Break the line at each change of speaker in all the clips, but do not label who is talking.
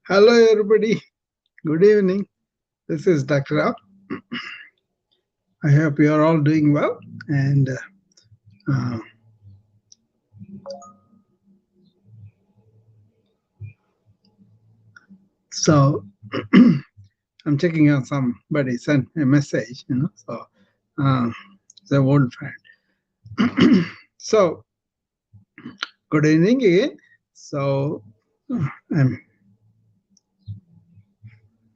Hello, everybody. Good evening. This is Dr. Rao. I hope you are all doing well. And uh, so I'm checking on somebody sent a message, So uh, the old friend. So good evening again. So I'm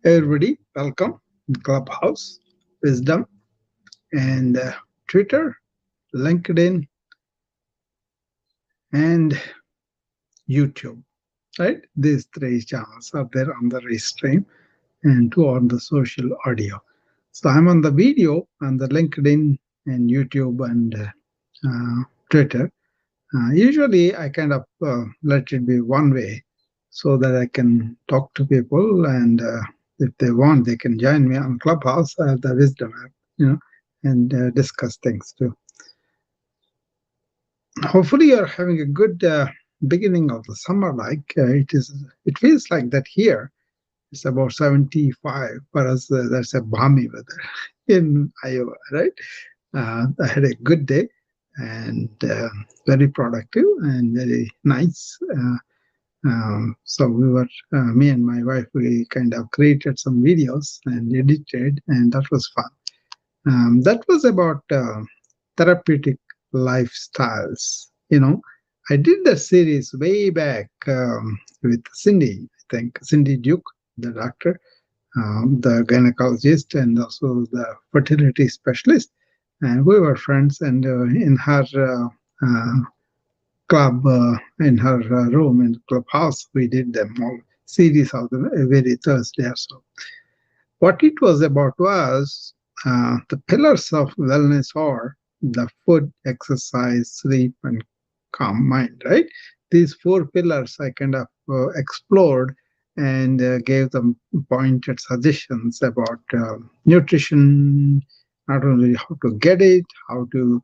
everybody welcome in Clubhouse, Wisdom, and Twitter, LinkedIn, and YouTube. Right? These three channels are there on the restream and two on the social audio. So I'm on the video on the LinkedIn and YouTube and Twitter. Usually I kind of let it be one way so that I can talk to people, and if they want, they can join me on Clubhouse, the Wisdom app, and discuss things too. Hopefully you're having a good beginning of the summer. Like it feels like that here. It's about 75 for us. That's a balmy weather in Iowa, right? I had a good day and very productive and very nice. So me and my wife, we kind of created some videos and edited, and that was fun. That was about therapeutic lifestyles. I did that series way back with Cindy, I think, Cindy Duke, the doctor, the gynecologist, and also the fertility specialist. And we were friends, and in her club, in her room in the clubhouse, we did them all series of them every Thursday or so. What it was about was the pillars of wellness are the food, exercise, sleep, and calm mind, right? These four pillars I kind of explored and gave them pointed suggestions about nutrition, not only how to get it, how to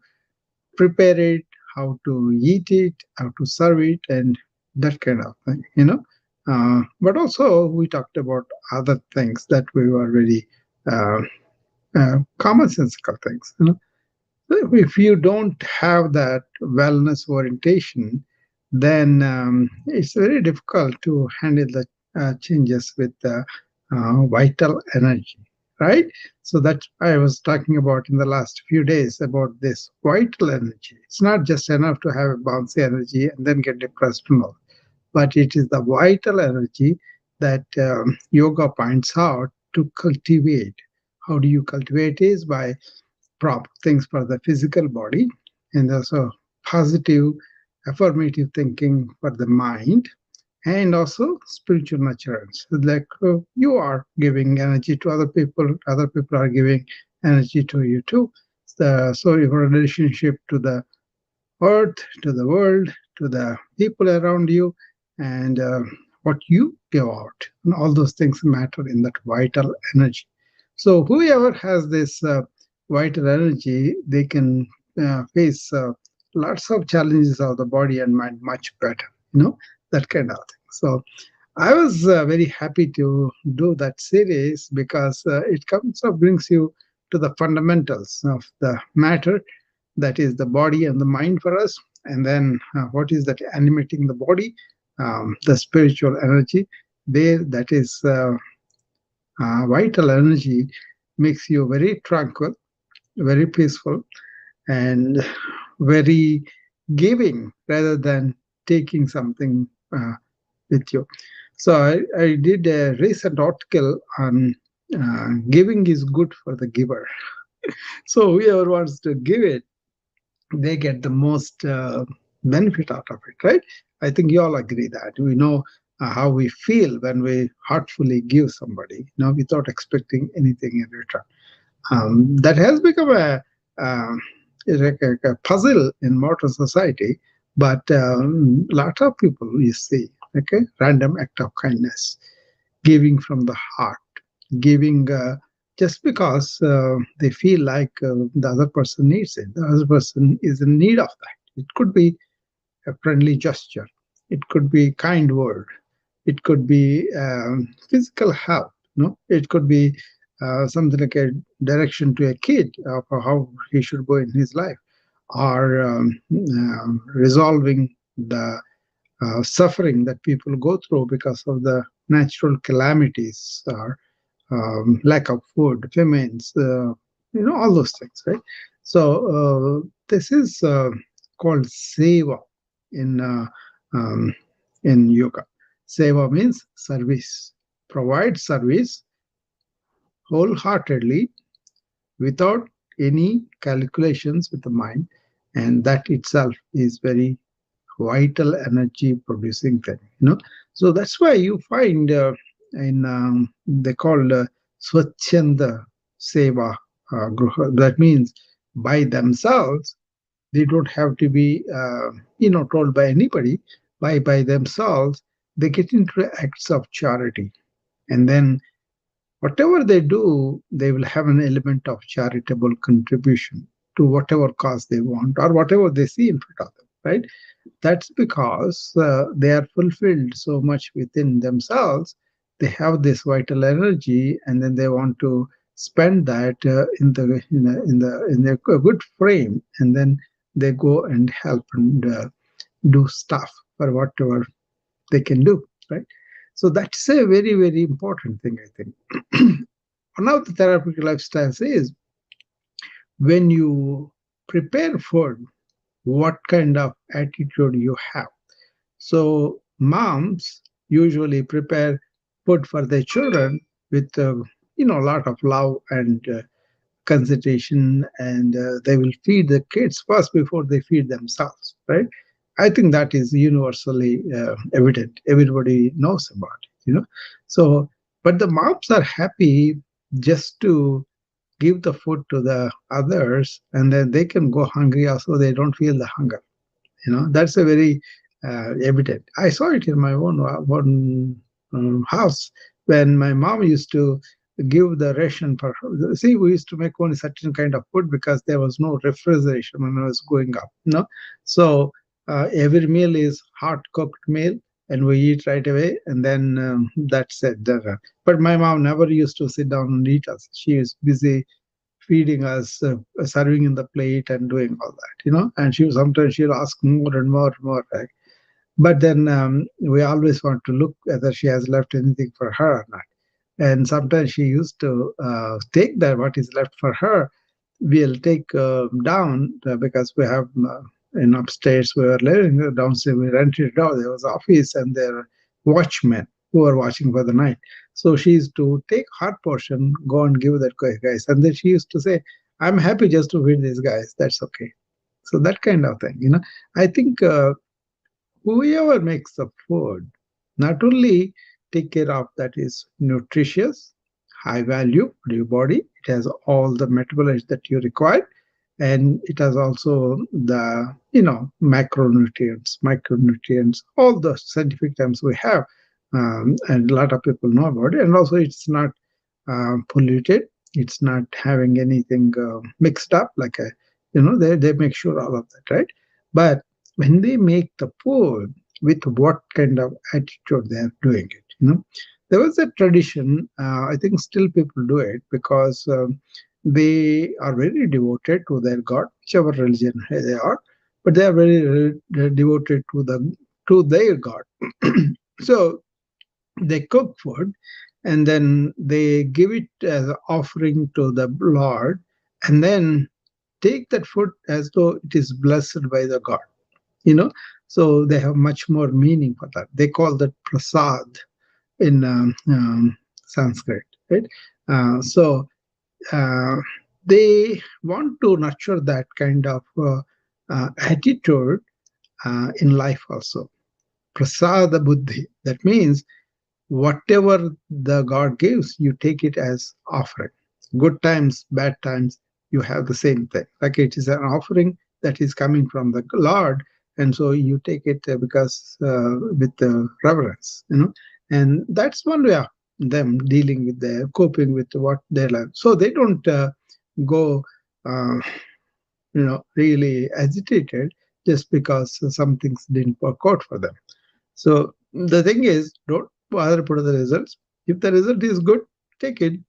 prepare it, how to eat it, how to serve it, and that kind of thing. But also we talked about other things that we were very uh, commonsensical things. If you don't have that wellness orientation, then it's very difficult to handle the changes with vital energy, right? So that's I was talking about in the last few days about this vital energy. It's not just enough to have a bouncy energy and then get depressed and all, but it is the vital energy that yoga points out to cultivate. How do you cultivate is by proper things for the physical body, and also positive affirmative thinking for the mind, and also spiritual nurturance. Like you are giving energy to other people are giving energy to you too. So your relationship to the earth, to the world, to the people around you, and what you give out, and all those things matter in that vital energy. So whoever has this vital energy, they can face lots of challenges of the body and mind much better, that kind of thing. So I was very happy to do that series because it comes up brings you to the fundamentals of the matter, that is the body and the mind for us, and then what is that animating the body, the spiritual energy there, that is vital energy, makes you very tranquil, very peaceful, and very giving rather than taking something with you. So I did a recent article on giving is good for the giver. So whoever wants to give it, they get the most benefit out of it, right? I think you all agree that we know how we feel when we heartfully give somebody, without expecting anything in return. That has become a puzzle in modern society, but lot of people you see, okay, random act of kindness, giving from the heart, giving just because they feel like the other person needs it. The other person is in need of that. It could be a friendly gesture. It could be kind word. it could be physical health. It could be something like a direction to a kid of how he should go in his life, or resolving the suffering that people go through because of the natural calamities, or lack of food, famines, all those things, right? So this is called seva in um, in yoga. Seva means service. Provide service wholeheartedly without any calculations with the mind, and that itself is very vital energy producing thing. So that's why you find in they called swachhanda seva gruha. That means by themselves, they don't have to be told by anybody. By themselves, they get into acts of charity, and then whatever they do, they will have an element of charitable contribution to whatever cause they want, or whatever they see in front of them, right? That's because they are fulfilled so much within themselves. They have this vital energy, and then they want to spend that in a good frame, and then they go and help and do stuff for whatever they can do, right? So that's a very, very important thing, I think. One of the therapeutic lifestyles is when you prepare food, what kind of attitude you have. So moms usually prepare food for their children with a lot of love and consideration, and they will feed the kids first before they feed themselves, right? I think that is universally evident. Everybody knows about it. So, but the moms are happy just to give the food to the others, and then they can go hungry also. They don't feel the hunger. That's a very evident. I saw it in my own house when my mom used to give the ration for her. See, we used to make only certain kind of food because there was no refrigeration when I was growing up. So every meal is hot cooked meal, and we eat right away, and then that's it. But my mom never used to sit down and eat us. She is busy feeding us, serving in the plate and doing all that. And sometimes she'll ask more and more and more. Right? But then we always want to look whether she has left anything for her or not. And sometimes she used to take that what is left for her. We'll take down because we have in upstairs we were living downstairs. We rented it out. There was office and there were watchmen who were watching for the night. So she used to take her portion, go and give that guys, and then she used to say, "I'm happy just to feed these guys. That's okay." So that kind of thing. I think whoever makes the food not only take care of that is nutritious, high value for your body, it has all the metabolites that you require, and it has also the macronutrients, micronutrients, all the scientific terms we have, and a lot of people know about it. And also it's not polluted, it's not having anything mixed up, like a they make sure all of that, right? But when they make the food, with what kind of attitude they are doing it, there was a tradition, I think still people do it because they are very devoted to their god, whichever religion they are, but they are very devoted to their god. So they cook food, and then they give it as an offering to the Lord, and then take that food as though it is blessed by the God. you know so they have much more meaning for that. They call that prasad in Sanskrit, right? So uh, they want to nurture that kind of attitude in life also. Prasada buddhi, that means whatever the God gives, you take it as offering. Good times, bad times, you have the same thing. Like it is an offering that is coming from the Lord, and so you take it because with reverence. And that's one way of them dealing with coping with what they learn. So they don't go, uh, really agitated just because some things didn't work out for them. So the thing is, don't Other put the results. If the result is good, take it.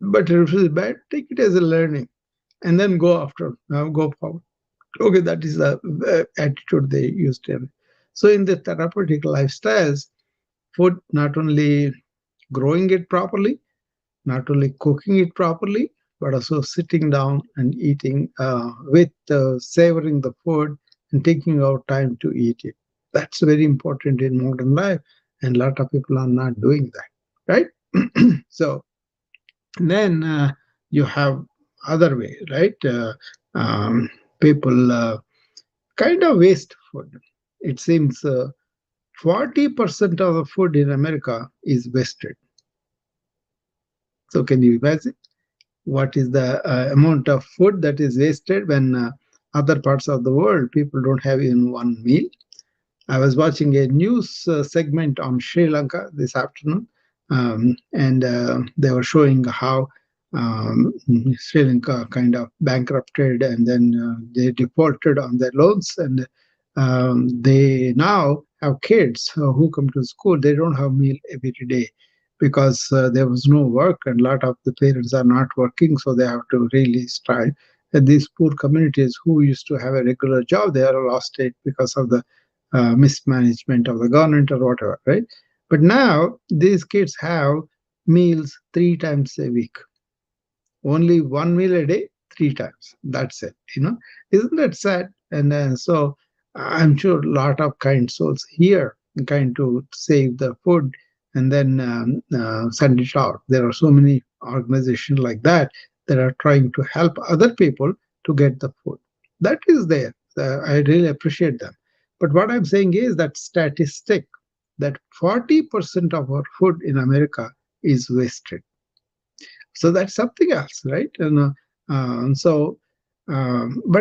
But if it is bad, take it as a learning, and then go after, go forward. Okay, that is the attitude they used to have. So in the therapeutic lifestyles, food, not only growing it properly, not only cooking it properly, but also sitting down and eating with savoring the food and taking our time to eat it. That's very important in modern life, and a lot of people are not doing that, right? So then you have other way, right? People kind of waste food. It seems 40% of the food in America is wasted. So can you imagine what is the amount of food that is wasted when other parts of the world people don't have even one meal? I was watching a news segment on Sri Lanka this afternoon, and they were showing how um, Sri Lanka kind of bankrupted, and then they defaulted on their loans, and they now have kids who come to school. They don't have meal every day because there was no work, and a lot of the parents are not working, so they have to really strive. And these poor communities who used to have a regular job, they are lost it because of the mismanagement of the government or whatever, right? But now these kids have meals 3 times a week, only one meal a day, 3 times. That's it. Isn't that sad? And so I'm sure a lot of kind souls here kind to save the food and then send it out. There are so many organizations like that are trying to help other people to get the food. That is there. I really appreciate them. But what I'm saying is that statistic that 40% of our food in America is wasted. So that's something else, right? But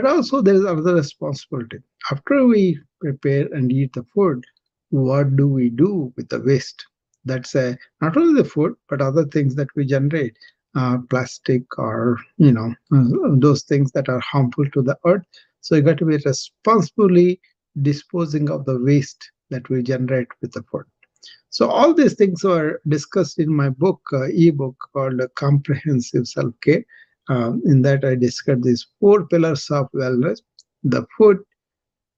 also there is another responsibility. After we prepare and eat the food, what do we do with the waste? That's not only the food, but other things that we generate, plastic or those things that are harmful to the earth. So you got to be responsibly disposing of the waste that we generate with the food. So all these things were discussed in my book, ebook called Comprehensive Self-Care. In that I discussed these 4 pillars of wellness: the food,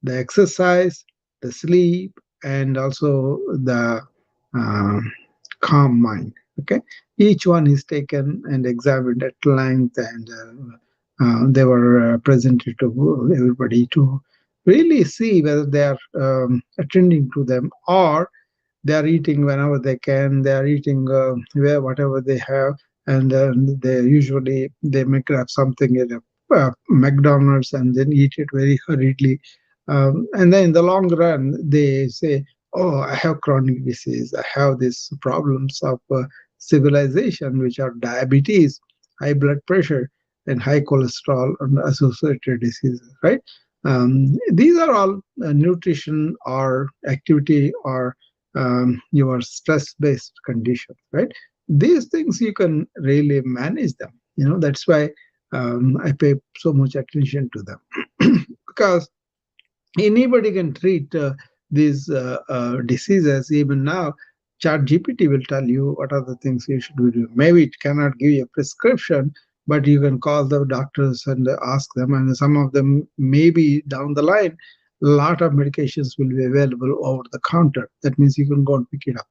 the exercise, the sleep, and also the uh, calm mind. Okay, each one is taken and examined at length, and they were presented to everybody to really see whether they are attending to them, or they are eating whenever they can. They are eating whatever they have, and they usually they may grab something at a McDonald's and then eat it very hurriedly. And then in the long run, they say, "Oh, I have chronic disease. I have these problems of civilization, which are diabetes, high blood pressure, and high cholesterol and associated diseases." Right? These are all nutrition or activity or your stress-based conditions, right? These things you can really manage them. That's why I pay so much attention to them because anybody can treat these diseases. Even now, chat gpt will tell you what are the things you should do. Maybe it cannot give you a prescription, but you can call the doctors and ask them, and some of them maybe down the line a lot of medications will be available over the counter. That means you can go and pick it up.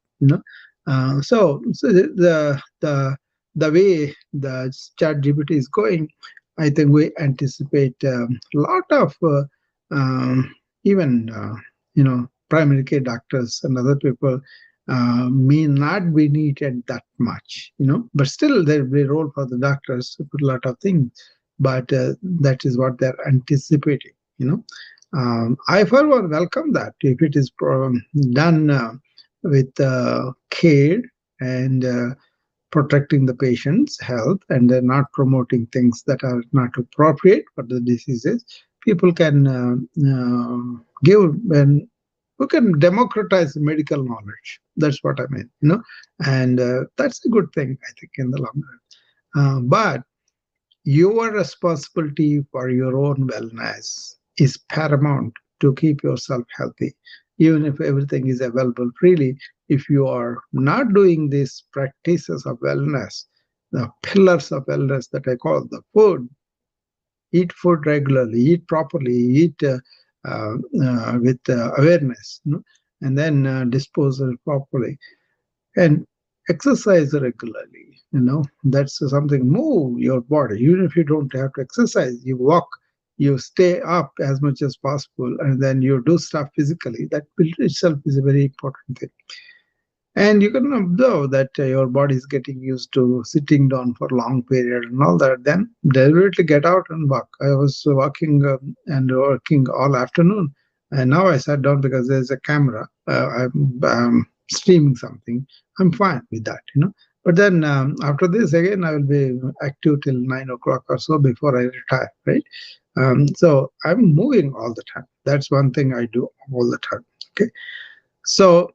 So the way the chat gpt is going, I think we anticipate a lot of um, even primary care doctors and other people may not be needed that much, but still there will be a role for the doctors to put a lot of things, but that is what they're anticipating. I for one welcome that if it is done with care and protecting the patient's health, and they're not promoting things that are not appropriate for the diseases. People can give, and we can democratize medical knowledge. That's what I mean, and that's a good thing, I think, in the long run. But your responsibility for your own wellness is paramount to keep yourself healthy. Even if everything is available freely, if you are not doing these practices of wellness, the pillars of wellness that I call the food, eat food regularly, eat properly, eat with awareness, and then dispose it properly, and exercise regularly. That's something. Move your body, even if you don't have to exercise. You walk, you stay up as much as possible, and then you do stuff physically. That itself is a very important thing. And you can observe that your body is getting used to sitting down for long period and all that. Then deliberately get out and walk. I was walking and working all afternoon, and now I sat down because there's a camera. I'm streaming something. I'm fine with that. But then after this, again, I will be active till 9 o'clock or so before I retire, right? So I'm moving all the time. That's one thing I do all the time. Okay. So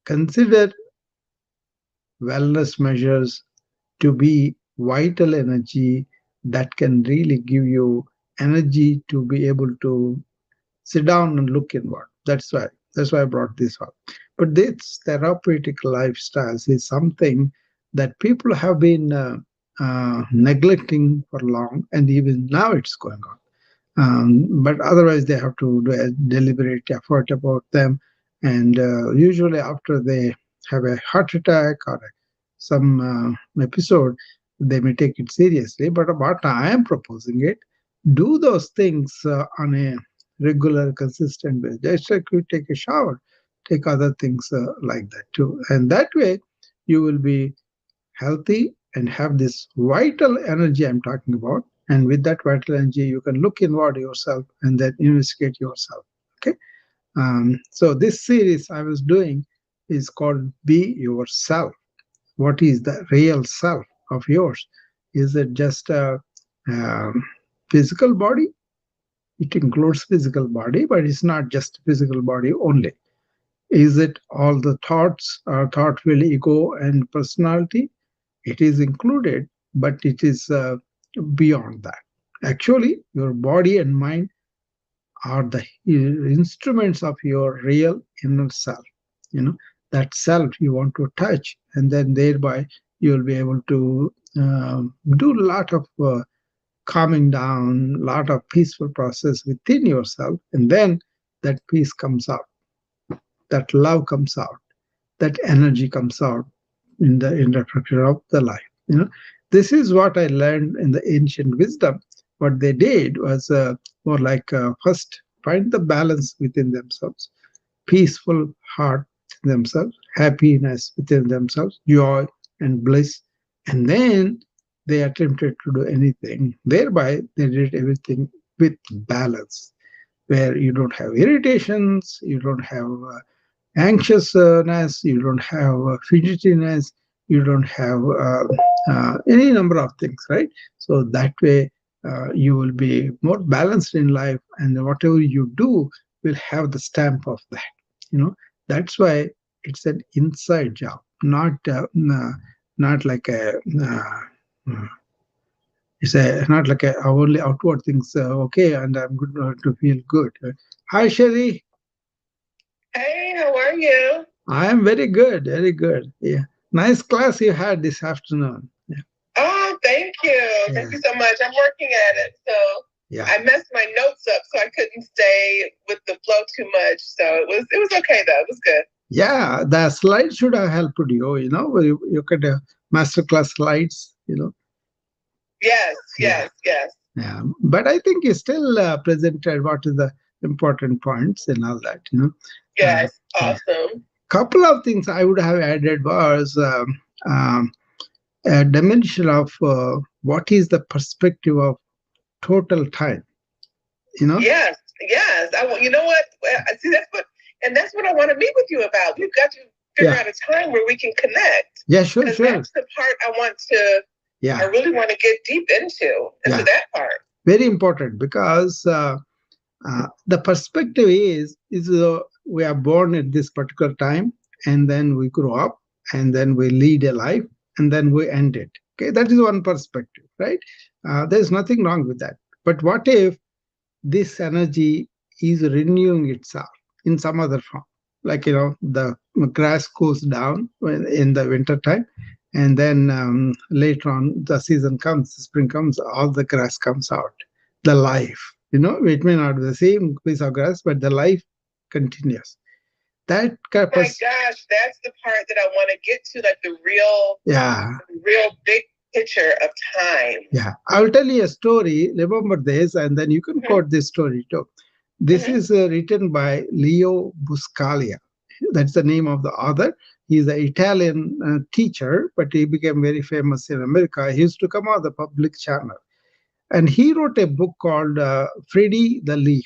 consider wellness measures to be vital energy that can really give you energy to be able to sit down and look inward. That's why I brought this up. But this therapeutic lifestyles is something that people have been neglecting for long, and even now it's going on. But otherwise, they have to do a deliberate effort about them. And usually, after they have a heart attack or some episode, they may take it seriously. But what I am proposing it, do those things on a regular, consistent basis. Just like you take a shower, take other things like that too. And that way, you will be healthy and have this vital energy I'm talking about. And with that vital energy, you can look inward yourself and then investigate yourself. Okay. So this series I was doing is called Be Yourself. What is the real self of yours? Is it just a physical body? It includes physical body, but it's not just physical body only. Is it all the thoughts, thought, will, ego, and personality? It is included, but it is beyond that. Actually, your body and mind are the instruments of your real inner self. You know, that self you want to touch, and then thereby you will be able to do a lot of calming down, a lot of peaceful process within yourself, and then that peace comes out, that love comes out, that energy comes out in the infrastructure of the life. This is what I learned in the ancient wisdom. What they did was more like first find the balance within themselves, peaceful heart in themselves, happiness within themselves, joy and bliss, and then they attempted to do anything. Thereby, they did everything with balance, where you don't have irritations, you don't have anxiousness, you don't have fidgetiness, you don't have any number of things, right? So that way you will be more balanced in life, and whatever you do will have the stamp of that. That's why it's an inside job, not like a uh, it's not like a only outward things. Okay, and I'm good to feel good. Hi, Sherry.
Hey, how are you?
I am very good, very good. Yeah, nice class you had this afternoon. Yeah,
Oh, thank you.
yeah,
Thank you so much. I'm working at it. So
yeah.
I messed my notes up so I couldn't stay with the flow too much. So it was okay though. It was good.
Yeah, the slides should have helped you. You could masterclass slides.
Yes,
Yeah,
yes, yes.
yeah. But I think you still presented what is the important points and all that.
Yes,
Yeah.
awesome.
Couple of things I would have added was a dimension of what is the perspective of total time. You know?
Yes, yes. I want. You know what? Well, see, that's what I want to meet with you about. We've got to figure
Yeah.
out a time where we can connect.
Yeah, sure,
Because
sure.
that's the part I want to.
Yeah.
I really want to get deep into
Yeah.
that part.
Very important because the perspective is we are born at this particular time, and then we grow up, and then we lead a life, and then we end it. Okay, that is one perspective, right? There's nothing wrong with that. But what if this energy is renewing itself in some other form? like the grass goes down in the winter time, and then later on the season comes, spring comes, all the grass comes out. The life, it may not be the same piece of grass, but the life continues. That
oh my gosh, that's the part that I want to get to, like the real big picture of time.
Yeah, I'll tell you a story. Remember this, and then you can quote this story too. This is written by Leo Buscaglia. That's the name of the author. He's an Italian teacher, but he became very famous in America. He used to come on the public channel. And he wrote a book called Freddie the Leaf.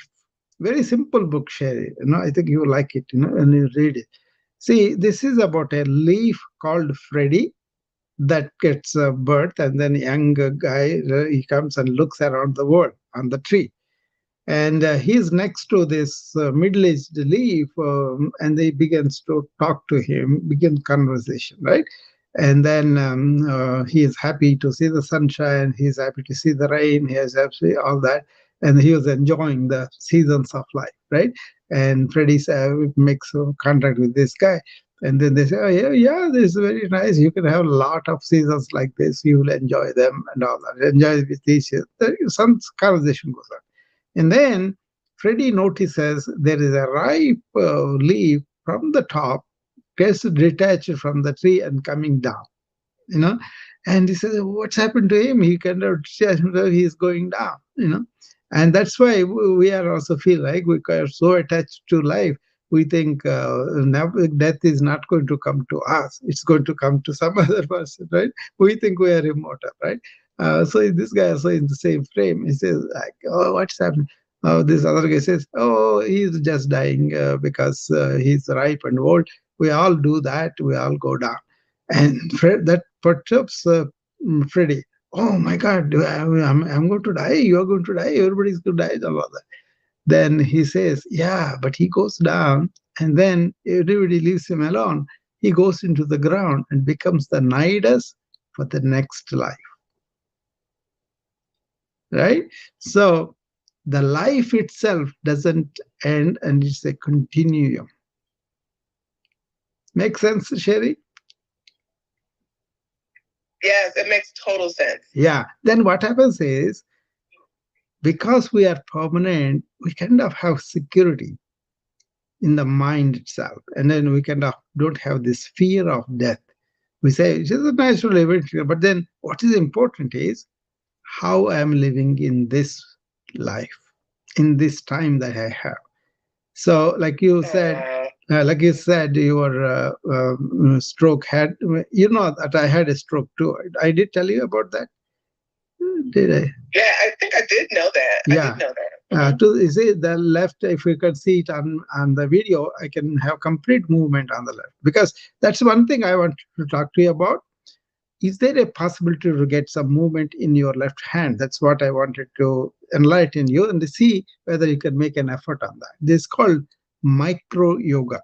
Very simple book, Sherry. I think you will like it, and you read it. See, this is about a leaf called Freddie that gets birth, and then young guy, he comes and looks around the world on the tree, and he's next to this middle-aged leaf, and they begins to talk to him, begin conversation, right? And then he is happy to see the sunshine, he's happy to see the rain, he has absolutely all that, and he was enjoying the seasons of life, right? And Freddie makes a contract with this guy, and then they say, oh yeah, yeah, this is very nice, you can have a lot of seasons like this, you will enjoy them and all that, enjoy with these. Some conversation goes on, and then Freddie notices there is a ripe leaf from the top, gets detached from the tree and coming down, you know. And he says, what's happened to him? He cannot see himself, he's going down. And that's why we are also feel like we are so attached to life. We think death is not going to come to us. It's going to come to some other person, right? We think we are immortal, right? So this guy also in the same frame. He says, like, oh, what's happening? This other guy says, oh, he's just dying because he's ripe and old. We all do that. We all go down. And that perturbs Freddie. Oh my God, I'm going to die. You're going to die. Everybody's going to die. All of that. Then he says, yeah, but he goes down, and then everybody leaves him alone. He goes into the ground and becomes the nidus for the next life. Right? So the life itself doesn't end, and it's a continuum. Make sense, Sherry?
Yes, it makes total sense.
Yeah. Then what happens is, because we are permanent, we kind of have security in the mind itself. And then we kind of don't have this fear of death. We say it's a natural event, but then what is important is how I am living in this life, in this time that I have. So, like you said, your stroke had, that I had a stroke too. I did tell you about that. Did I?
Yeah, I think I did know that.
Yeah.
I did know that.
You see the left, if you can see it on the video, I can have complete movement on the left, because that's one thing I want to talk to you about. Is there a possibility to get some movement in your left hand? That's what I wanted to enlighten you and to see whether you can make an effort on that. This is called micro yoga.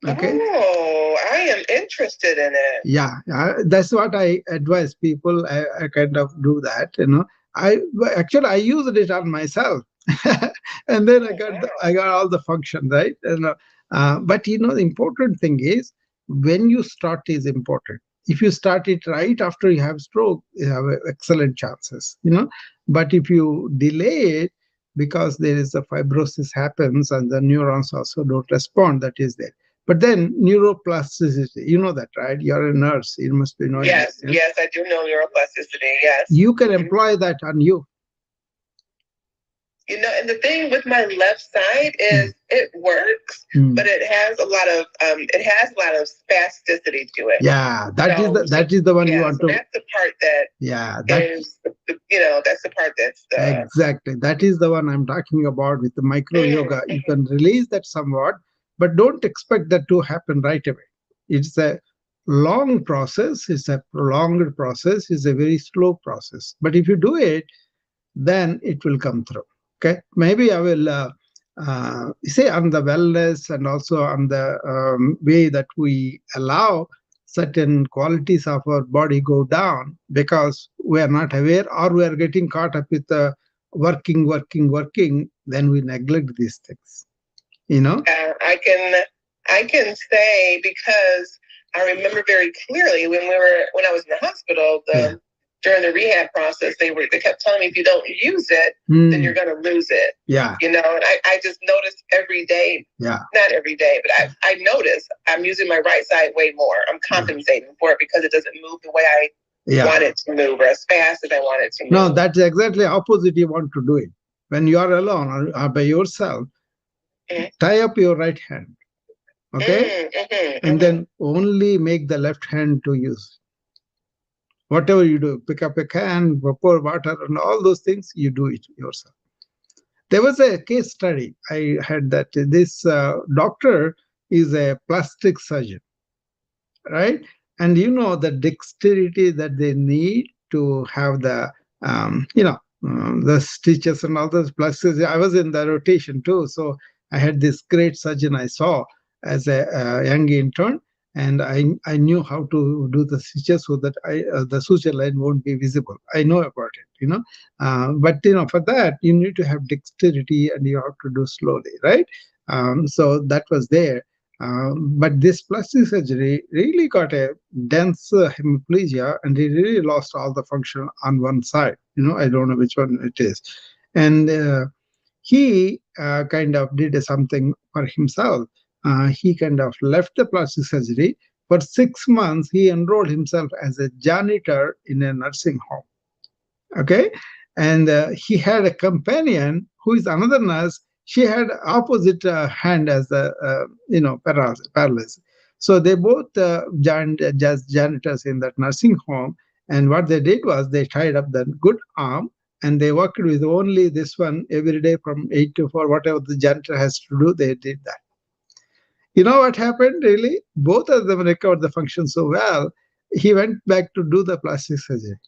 Okay. Oh, I am interested in it.
Yeah, that's what I advise people. I kind of do that. I used it on myself, and then I got all the function right. But the important thing is, when you start is important. If you start it right after you have stroke, you have excellent chances. But if you delay it, because there is a fibrosis happens and the neurons also don't respond, that is there. But then neuroplasticity, you know that, right? You're a nurse. You must be knowing.
Yes, yes, I do know neuroplasticity. Yes.
You can employ that on you.
And the thing with my left side is it works, but it has a lot of spasticity to it.
Yeah, that is the one you want to.
That's the part that.
Yeah,
that's the part that's
exactly. That is the one I'm talking about with the micro yoga. You can release that somewhat, but don't expect that to happen right away. It's a long process. It's a prolonged process. It's a very slow process. But if you do it, then it will come through. Okay, maybe I will say on the wellness and also on the way that we allow certain qualities of our body go down because we are not aware, or we are getting caught up with working, then we neglect these things.
I can say, because I remember very clearly when I was in the hospital, during the rehab process, they kept telling me, if you don't use it, then you're going to lose it. Yeah. And I just noticed every day. Yeah. Not every day, but I notice I'm using my right side way more. I'm compensating for it because it doesn't move the way I want it to move, or as fast as I want it to move.
No, that's exactly opposite you want to do it. When you are alone or by yourself, tie up your right hand. Okay? And then only make the left hand to use. Whatever you do, pick up a can, pour water, and all those things, you do it yourself. There was a case study I had that this doctor is a plastic surgeon, right? And the dexterity that they need to have the stitches and all those plastics. I was in the rotation too, so I had this great surgeon I saw as a young intern, and I knew how to do the stitches so that the suture line won't be visible. I know about it, but for that you need to have dexterity and you have to do slowly, right? So that was there. But this plastic surgery really got a dense hemiplegia, and he really lost all the function on one side. I don't know which one it is. And he kind of did something for himself. He kind of left the plastic surgery. For 6 months, he enrolled himself as a janitor in a nursing home. Okay? And he had a companion who is another nurse. She had opposite hand as the paralysis. So they both joined as janitors in that nursing home. And what they did was they tied up the good arm, and they worked with only this one every day from 8 to 4, whatever the janitor has to do, they did that. You know what happened really? Both of them recovered the function so well, he went back to do the plastic surgery.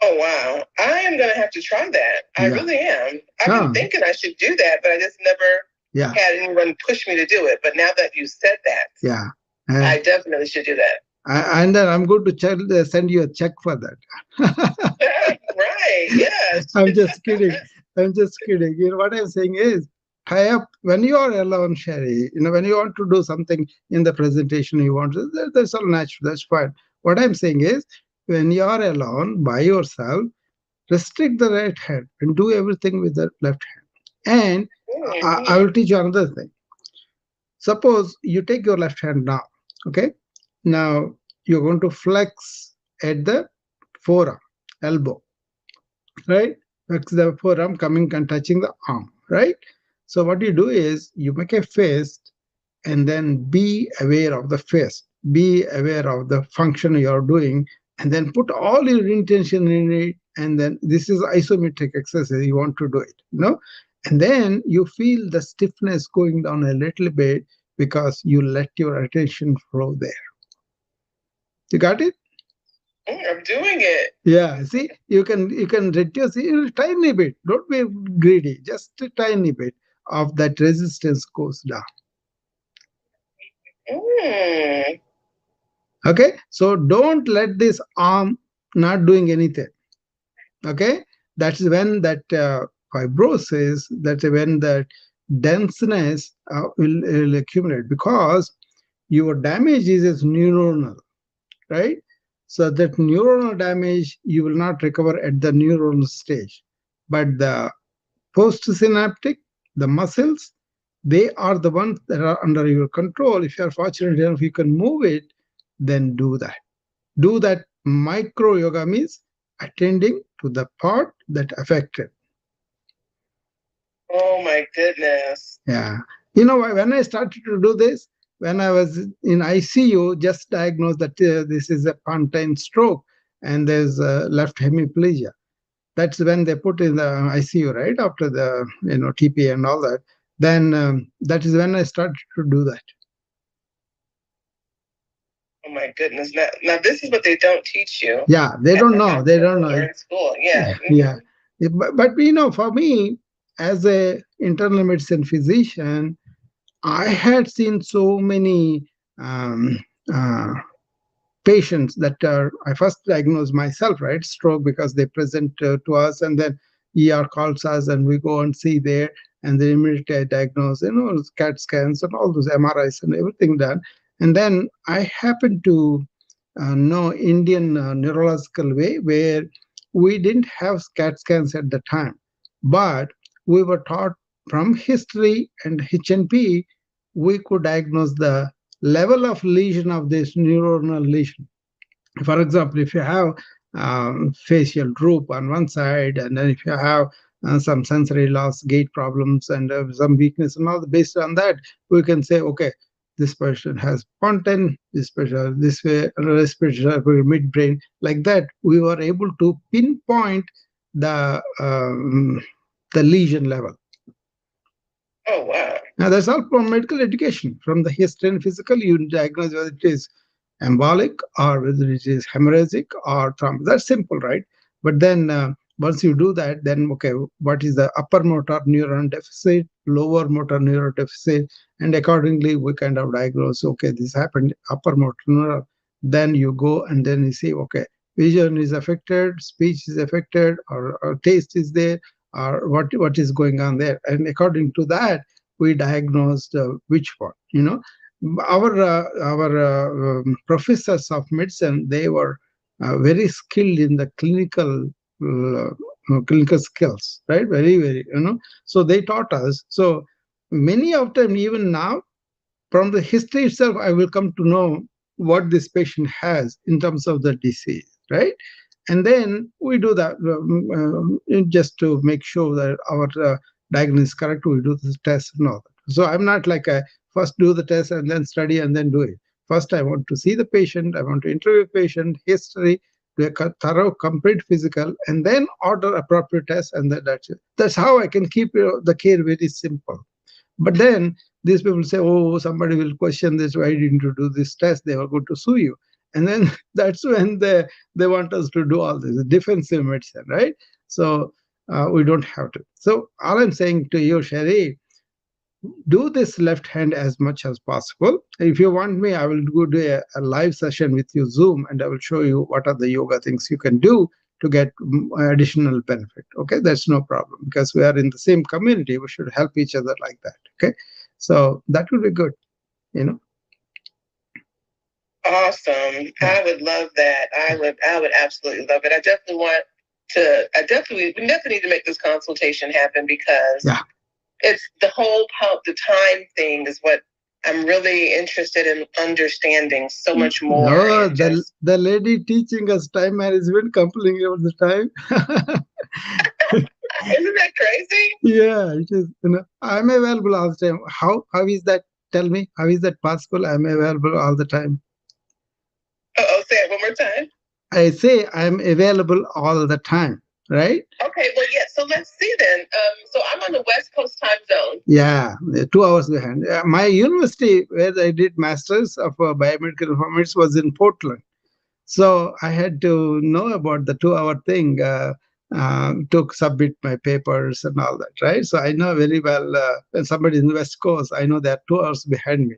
Oh, wow. I am going to have to try that. I really am. I've been thinking I should do that, but I just never had anyone push me to do it. But now that you said that, I definitely should do that.
And then I'm going to send you a check for that.
Right, yes.
I'm just kidding. What I'm saying is, tie up when you are alone, Sherry. When you want to do something in the presentation, you want to, that's all natural, that's fine. What I'm saying is, when you are alone by yourself, restrict the right hand and do everything with the left hand. And I will teach you another thing. Suppose you take your left hand now, okay? Now you're going to flex at the forearm, elbow, right? Flex the forearm coming and touching the arm, right? So what you do is you make a fist and then be aware of the fist, be aware of the function you're doing, and then put all your intention in it. And then this is isometric exercise. You want to do it, and then you feel the stiffness going down a little bit because you let your attention flow there. You got it?
I'm doing it.
Yeah, see, you can reduce it a tiny bit. Don't be greedy. Just a tiny bit of that resistance goes down. Okay, so don't let this arm not doing anything. Okay, that's when that fibrosis, that's when that denseness will accumulate, because your damage is neuronal, right? So that neuronal damage, you will not recover at the neuronal stage. But the postsynaptic, the muscles, they are the ones that are under your control. If you are fortunate enough, you can move it, then do that. Do that. Micro yoga means attending to the part that affected.
Oh my goodness.
Yeah. When I started to do this, when I was in ICU, just diagnosed that this is a pontine stroke and there's a left hemiplegia. That's when they put in the ICU, right? After the TP and all that. Then that is when I started to do that.
Oh my goodness! Now this is what they don't teach you.
Yeah, they don't know. They don't know.
In school, yeah.
Yeah. But for me, as a internal medicine physician, I had seen so many patients that I first diagnosed myself, right? Stroke, because they present to us, and then ER calls us and we go and see there. and then immediately I diagnose, CAT scans and all those MRIs and everything done. And then I happen to know Indian neurological way where we didn't have CAT scans at the time, but we were taught from history and HNP, we could diagnose the level of lesion of this neuronal lesion. For example, if you have facial droop on one side, and then if you have some sensory loss, gait problems, and some weakness, and all, based on that, we can say, okay, this person has pontin, this person this way, respiratory midbrain, like that. We were able to pinpoint the lesion level.
Oh, wow.
Now, that's all from medical education. From the history and physical, you diagnose whether it is embolic or whether it is hemorrhagic or thrombus. That's simple, right? But then once you do that, then, okay, what is the upper motor neuron deficit, lower motor neuron deficit, and accordingly, we kind of diagnose, okay, this happened, upper motor neuron. Then you go and then you see, okay, vision is affected, speech is affected, or taste is there, or what is going on there. And according to that, we diagnosed which one. Our professors of medicine, they were very skilled in the clinical skills, right? Very, very, So they taught us. So many of them, even now, from the history itself, I will come to know what this patient has in terms of the disease, right? And then we do that just to make sure that our diagnosis is correct. We do this test and all that. So I'm not like a first do the test and then study and then do it. First, I want to see the patient. I want to interview the patient, history, do a thorough, complete physical, and then order appropriate tests. And that's it. That's how I can keep the care very simple. But then these people say, oh, somebody will question this. Why didn't you do this test? They are going to sue you. And then that's when they want us to do all this defensive medicine, right? So we don't have to. So all I'm saying to you, Sherry, do this left hand as much as possible. If you want me, I will go do a live session with you, Zoom, and I will show you what are the yoga things you can do to get additional benefit. Okay, that's no problem because we are in the same community. We should help each other like that. Okay, so that would be good.
Awesome. Yeah. I would love that. I would absolutely love it. We definitely need to make this consultation happen because it's the whole the time thing is what I'm really interested in understanding so much more.
No, the lady teaching us time management, complaining about the time.
Isn't that crazy?
Yeah, it is. I'm available all the time. How is that? Tell me, how is that possible? I'm available all the time.
Say it one more time.
I say I'm available all the time, right?
Okay, well, yeah, so let's see then. So I'm on the West Coast time zone.
Yeah, 2 hours behind. My university, where I did Masters of Biomedical Informatics, was in Portland. So I had to know about the 2 hour thing to submit my papers and all that, right? So I know very well when somebody in the West Coast, I know they're 2 hours behind me.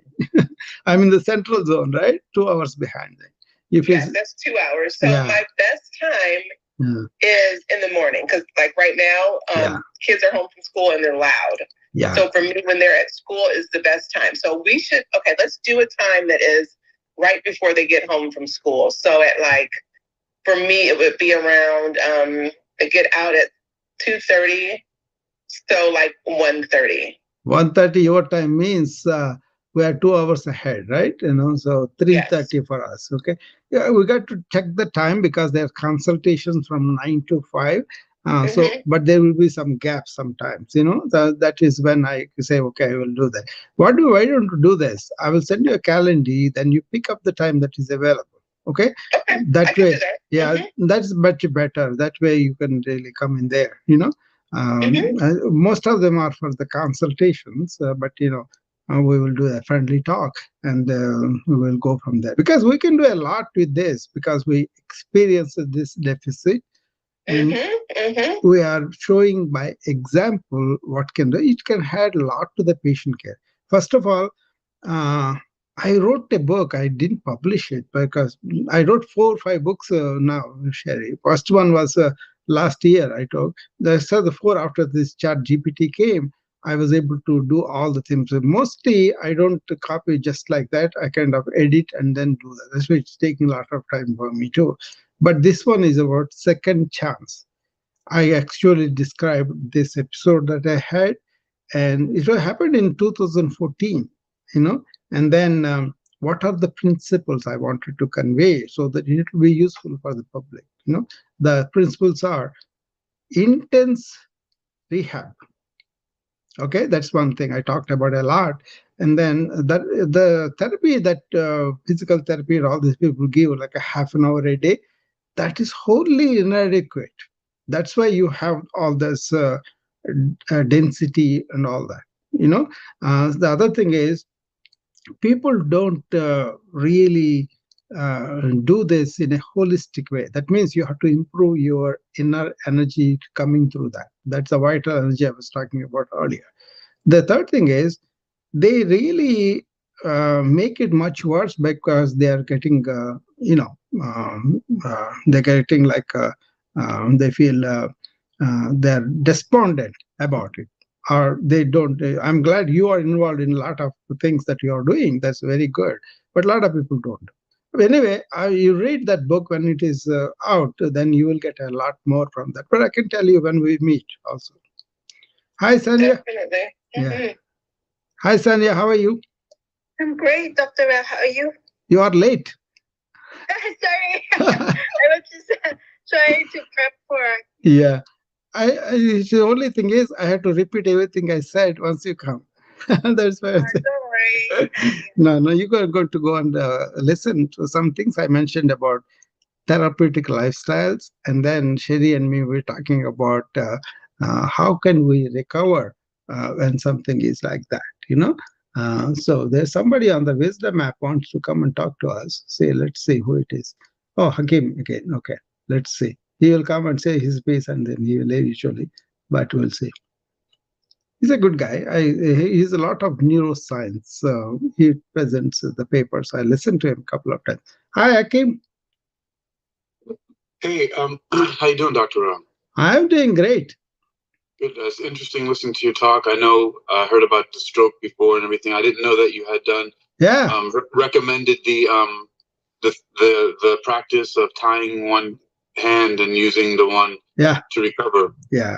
I'm in the central zone, right? 2 hours behind me.
Yes, that's 2 hours. So my best time is in the morning because, like right now, kids are home from school and they're loud. Yeah. So for me, when they're at school, is the best time. So let's do a time that is right before they get home from school. So for me, it would be around, they get out at 2:30. So 1:30.
1:30 your time means we are 2 hours ahead, right? So 3:30 for us. Okay. Yeah, we got to check the time because there are consultations from 9 to 5. But there will be some gaps sometimes, that is when I say, okay, I will do that. Why don't you do this? I will send you a calendar, then you pick up the time that is available. Okay. That way, that's much better. That way you can really come in there, most of them are for the consultations, but we will do a friendly talk and we will go from there because we can do a lot with this because we experience this deficit and we are showing by example what can do. It can add a lot to the patient care. First of all, I wrote a book. I didn't publish it because I wrote 4 or 5 books now, Sherry. First one was last year, I told. The 4 after this chat GPT came, I was able to do all the things. So mostly, I don't copy just like that. I kind of edit and then do that. That's why it's taking a lot of time for me too. But this one is about second chance. I actually described this episode that I had, and it happened in 2014, you know. And then what are the principles I wanted to convey so that it will be useful for the public? The principles are intense rehab. Okay, that's one thing I talked about a lot. And then the therapy that physical therapy and all these people give, like a half an hour a day, that is wholly inadequate. That's why you have all this density and all that. The other thing is people don't really do this in a holistic way. That means you have to improve your inner energy coming through that. That's the vital energy I was talking about earlier. The third thing is they really make it much worse because they are getting, they're getting like they feel they're despondent about it, or they don't. I'm glad you are involved in a lot of things that you are doing. That's very good, but a lot of people don't. Anyway, you read that book when it is out, then you will get a lot more from that. But I can tell you when we meet also. Hi, Sanya.
Definitely.
Yeah. Hi, Sanya. How are you?
I'm great, Dr. Ram. How are you?
You are late.
Sorry. I was just trying to prep for.
Yeah. The only thing is, I had to repeat everything I said once you come. That's why I said.
Don't worry.
No, you're going to go and listen to some things I mentioned about therapeutic lifestyles. And then Sherry and me were talking about how can we recover when something is like that. So there's somebody on the Wisdom app wants to come and talk to us. Say, let's see who it is. Oh, Hakim again. Okay, let's see. He will come and say his piece and then he will leave usually, but we'll see. He's a good guy. He's a lot of neuroscience. He presents the papers. I listened to him a couple of times. Hi, Hakim.
Hey, how you doing, Dr. Ram?
I'm doing great.
Good. It's interesting listening to your talk. I know I heard about the stroke before and everything. I didn't know that you had done.
Yeah.
Recommended the practice of tying one hand and using the one.
Yeah.
To recover.
Yeah.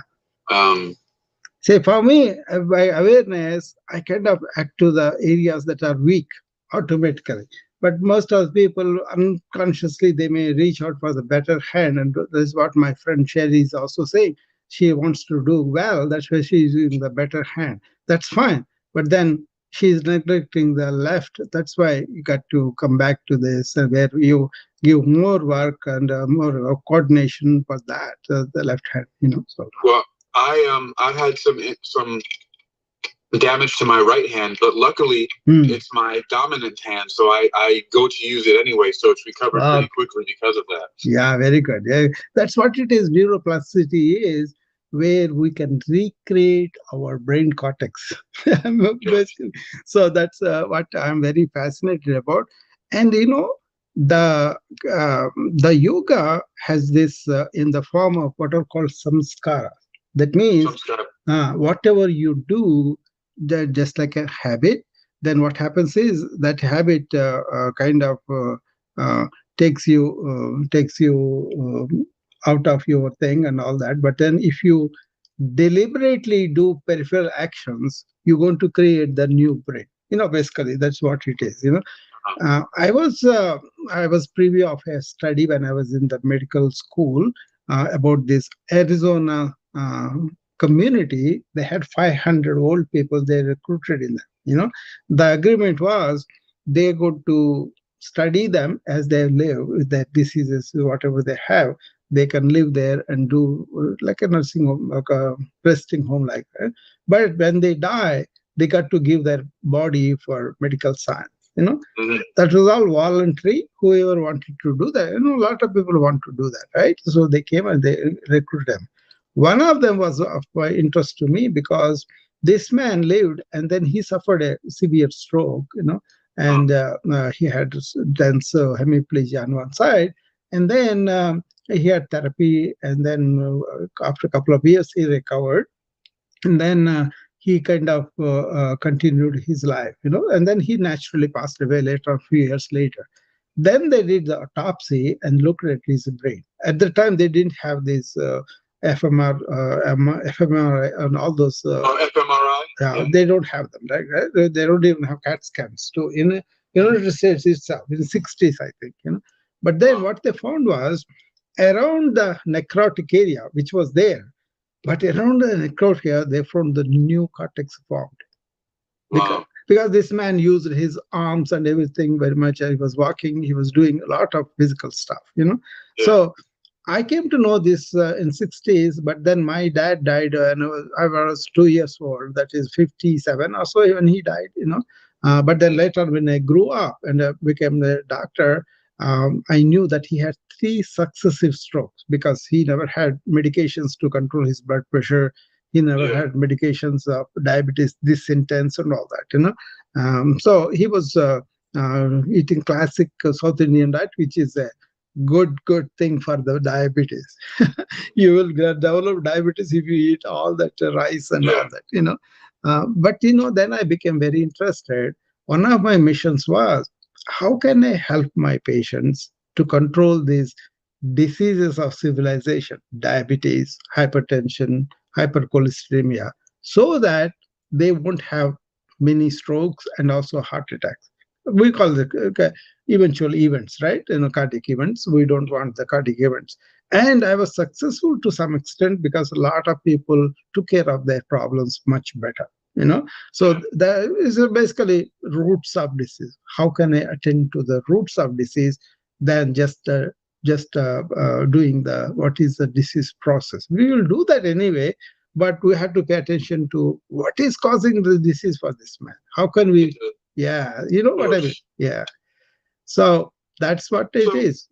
See, for me, by awareness, I kind of act to the areas that are weak automatically. But most of the people unconsciously they may reach out for the better hand, and this is what my friend Sherry is also saying. She wants to do well. That's why she's using the better hand. That's fine. But then she's neglecting the left. That's why you got to come back to this where you give more work and more coordination for that the left hand. So.
Well, I've had some damage to my right hand, but luckily it's my dominant hand, so I go to use it anyway, so it's recovered pretty quickly because of that. Yeah,
very good. Yeah, that's what it is. Neuroplasticity is where we can recreate our brain cortex. So that's what I'm very fascinated about. And the yoga has this in the form of what are called samskara. That means whatever you do, just like a habit, then what happens is that habit kind of takes you out of your thing and all that. But then if you deliberately do peripheral actions, you're going to create the new brain. Basically that's what it is. I was preview of a study when I was in the medical school about this Arizona community. They had 500 old people they recruited in them. The agreement was they go to study them as they live with their diseases, whatever they have. They can live there and do like a nursing home, like a resting home like that. But when they die, they got to give their body for medical science. That was all voluntary. Whoever wanted to do that, a lot of people want to do that, right? So they came and they recruited them. One of them was of interest to me because this man lived and then he suffered a severe stroke, and he had dense hemiplegia on one side. And then he had therapy, and then after a couple of years, he recovered. And then he kind of continued his life, and then he naturally passed away later, a few years later. Then they did the autopsy and looked at his brain. At the time, they didn't have this fMRI and all those.
fMRI?
Yeah. They don't have them, right? They don't even have CAT scans. So in United States itself, in the 60s, I think. But then what they found was around the necrotic area, which was there, but around the necrotic area, they found the new cortex formed. Because this man used his arms and everything very much. He was walking, he was doing a lot of physical stuff. So I came to know this in 60s, but then my dad died when I was 2 years old. That is 57 or so when he died. But then later, when I grew up and became a doctor, I knew that he had 3 successive strokes because he never had medications to control his blood pressure. He never had medications of diabetes this intense and all that. So he was eating classic South Indian diet, which is a good thing for the diabetes. You will develop diabetes if you eat all that rice and all that. But then I became very interested. One of my missions was, how can I help my patients to control these diseases of civilization, diabetes, hypertension, hypercholesteremia, so that they won't have many strokes and also heart attacks. We call it eventual events, right? Cardiac events. We don't want the cardiac events. And I was successful to some extent because a lot of people took care of their problems much better. So that is basically roots of disease. How can I attend to the roots of disease than just doing what is the disease process? We will do that anyway, but we have to pay attention to what is causing the disease for this man. How can we? Yeah, you know what I mean. Yeah. So that's what it is.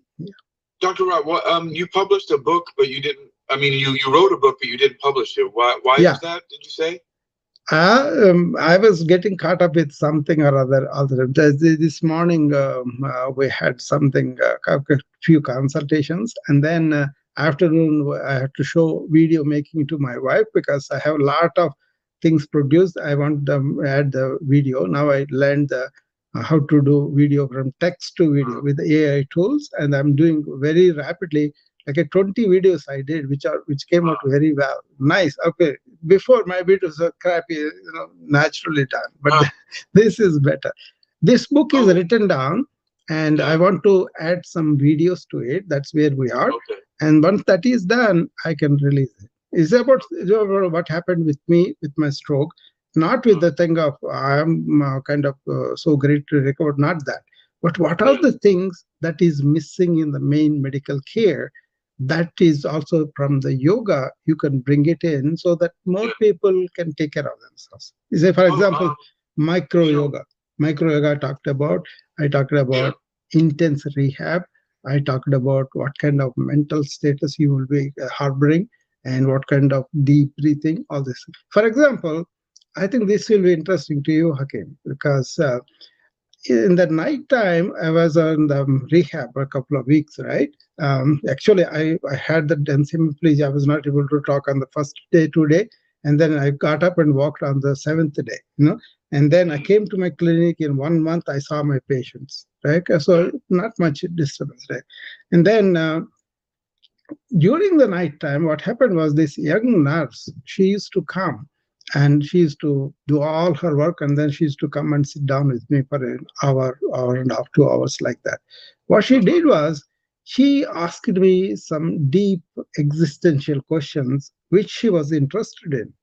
Dr. Rao, you published a book, but you didn't. I mean, you wrote a book, but you didn't publish it. Why is that? Did you say?
I was getting caught up with something or other. This morning, we had something, a few consultations, and then afternoon, I had to show video making to my wife because I have a lot of things produced. I want them add the video. Now I learned how to do video from text to video with AI tools, and I'm doing very rapidly. Like 20 videos I did, which came out very well. Nice. Okay. Before my videos were crappy, naturally done. But this is better. This book is written down, and I want to add some videos to it. That's where we are.
Okay.
And once that is done, I can release it. It's about what happened with me with my stroke, not with the thing of I'm kind of so great to recover, not that. But what are the things that is missing in the main medical care? That is also from the yoga, you can bring it in so that more people can take care of themselves. Say, for example, micro yoga. Micro yoga I talked about intense rehab. I talked about what kind of mental status you will be harboring and what kind of deep breathing, all this. For example, I think this will be interesting to you, Hakim, because in the night time, I was on the rehab for a couple of weeks, right? Actually, I had the hemiplegia. I was not able to talk on the first day, 2 day, and then I got up and walked on the 7th day, and then I came to my clinic. In 1 month, I saw my patients, right? So not much disturbance, right? And then during the night time, what happened was this young nurse, she used to come and she used to do all her work, and then she used to come and sit down with me for an hour and a half, 2 hours, like that. What she did was she asked me some deep existential questions which she was interested in.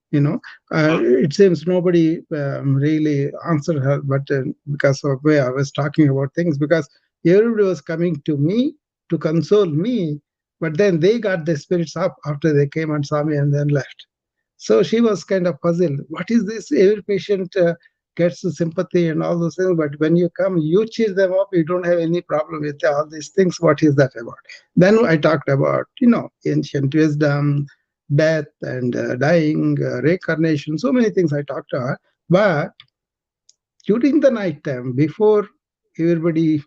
It seems nobody really answered her, but because of the way I was talking about things, because everybody was coming to me to console me, but then they got their spirits up after they came and saw me and then left. So she was kind of puzzled. What is this? Every patient gets the sympathy and all those things, but when you come, you cheer them up. You don't have any problem with all these things. What is that about? Then I talked about, ancient wisdom, death and dying, reincarnation, so many things I talked to her. But during the night time, before everybody,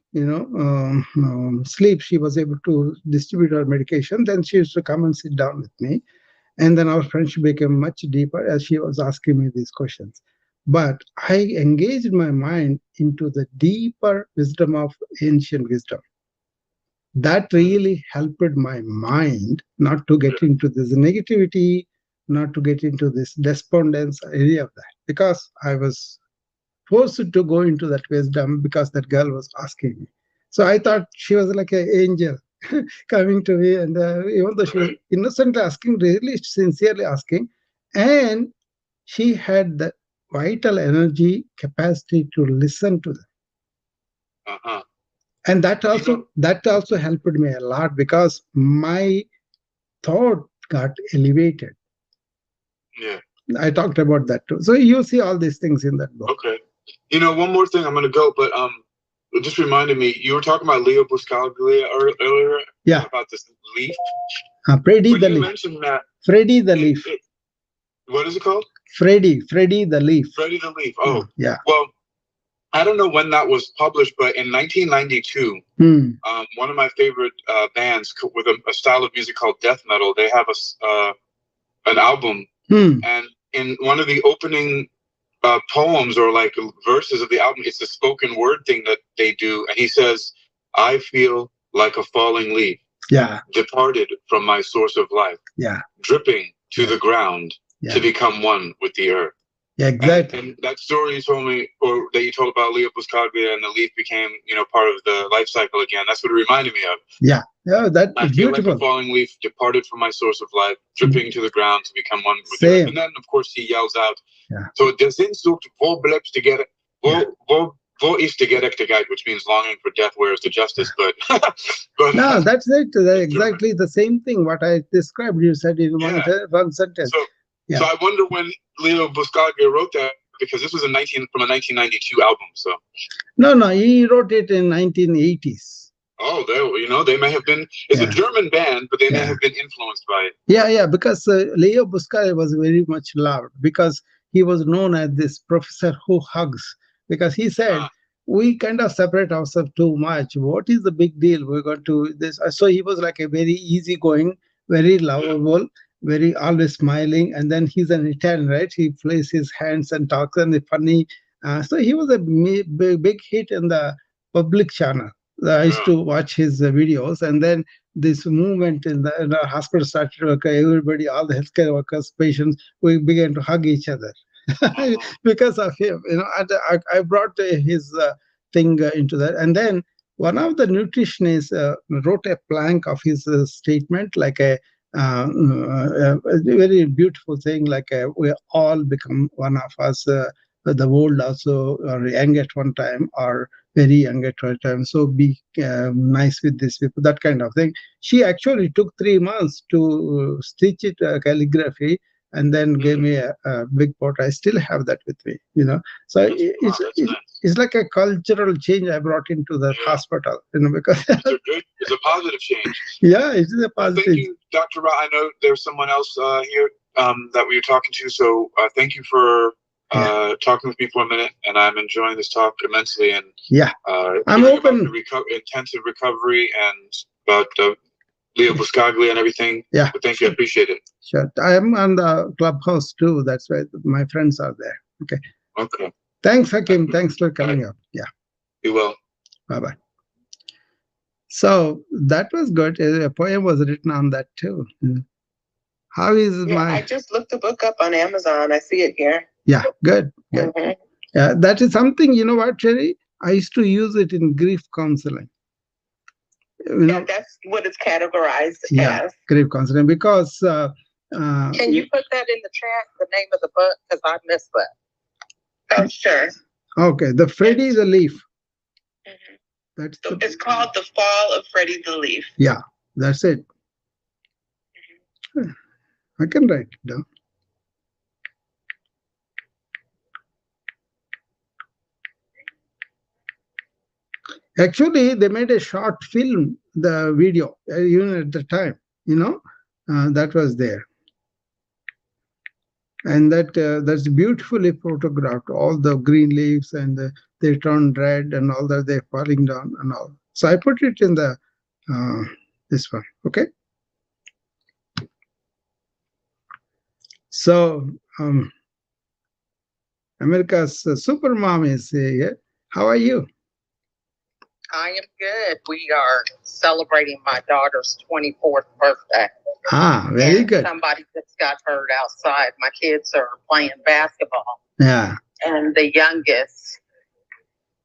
sleep, she was able to distribute her medication. Then she used to come and sit down with me. And then our friendship became much deeper as she was asking me these questions. But I engaged my mind into the deeper wisdom of ancient wisdom. That really helped my mind not to get into this negativity, not to get into this despondence, any of that, because I was forced to go into that wisdom because that girl was asking me. So I thought she was like an angel coming to me, and even though she was innocently asking, really sincerely asking, and she had the vital energy capacity to listen to them.
Uh-huh.
And that also helped me a lot because my thought got elevated.
Yeah.
I talked about that too. So you see all these things in that book.
Okay. One more thing, I'm gonna go, but it just reminded me, you were talking about Leo Buscaglia earlier.
Yeah.
About this leaf.
Freddie the
leaf.
Leaf.
Mentioned that.
Freddie the Leaf.
What is it called?
Freddie the Leaf.
Freddie the Leaf. Oh,
yeah.
Well, I don't know when that was published, but in 1992, one of my favorite bands with a style of music called death metal, they have an album, and in one of the opening poems or like verses of the album, it's a spoken word thing that they do, and he says, "I feel like a falling leaf, departed from my source of life, dripping to the ground to become one with the earth."
Yeah, exactly.
And that story you told me, or that you told about Leo Buscaglia and the leaf became, part of the life cycle again. That's what it reminded me of.
Yeah, that
I
is
feel
beautiful.
like a falling leaf, departed from my source of life, dripping to the ground to become one with the earth. And then, of course, he yells out. So der Sehnsucht, wo bleibst du wo ist die Gerechtigkeit, which means longing for death, where is the justice? But
no, that's it. Exactly the same thing. What I described, you said in one sentence.
So I wonder when Leo Buscaglia wrote that, because this was from a 1992 album. So
no, he wrote it in 1980s.
Oh, they may have been. It's a German band, but they may have been influenced by it.
Yeah, because Leo Buscaglia was very much loved because he was known as this professor who hugs. Because he said, we kind of separate ourselves too much. What is the big deal? We're going to this. So he was like a very easygoing, very lovable, very always smiling. And then he's an Italian, right? He plays his hands and talks and it's funny. So he was a big hit in the public channel. I used to watch his videos, and then this movement in the hospital started to occur. Everybody, all the healthcare workers, patients, we began to hug each other because of him. I brought his thing into that, and then one of the nutritionists wrote a plank of his statement, like a very beautiful thing, like we all become one of us. The world also are young at one time, or very young at one time. So be nice with these people, that kind of thing. She actually took 3 months to stitch it calligraphy, and then gave me a big pot. I still have that with me, So it's like a cultural change I brought into the hospital, because
it's a positive change.
Yeah, it is a positive.
Thank you, Dr. Ra. I know there's someone else here that we were talking to, so thank you for talking with me for a minute, and I'm enjoying this talk immensely. And
I'm open.
About the intensive recovery and about Leo Buscaglia and everything.
Yeah,
but thank you. I appreciate it.
Sure. I am on the Clubhouse too. That's why my friends are there.
Okay.
Thanks, Hakim. Thanks for coming up. Yeah.
You will.
Bye-bye. So that was good. A poem was written on that too. How is
I just looked the book up on Amazon. I see it here.
Yeah, good. Yeah, that is something, you know what, Cherry? I used to use it in grief counseling.
That's what it's categorized as.
Grief counseling, because...
can you put that in the chat, the name of the book? Because I missed that. Oh, sure.
Okay, the Freddie the Leaf.
It's called The Fall of Freddie the Leaf.
Yeah, that's it. I can write it down. Actually, they made a short film, the video, even at the time, that was there. And that's beautifully photographed, all the green leaves, and they turn red and all that, they're falling down and all. So I put it in the this one, okay? So, America's super mom is here. How are you?
I am good. We are celebrating my daughter's 24th birthday.
Ah, very good.
Somebody just got hurt outside. My kids are playing basketball.
Yeah.
And the youngest,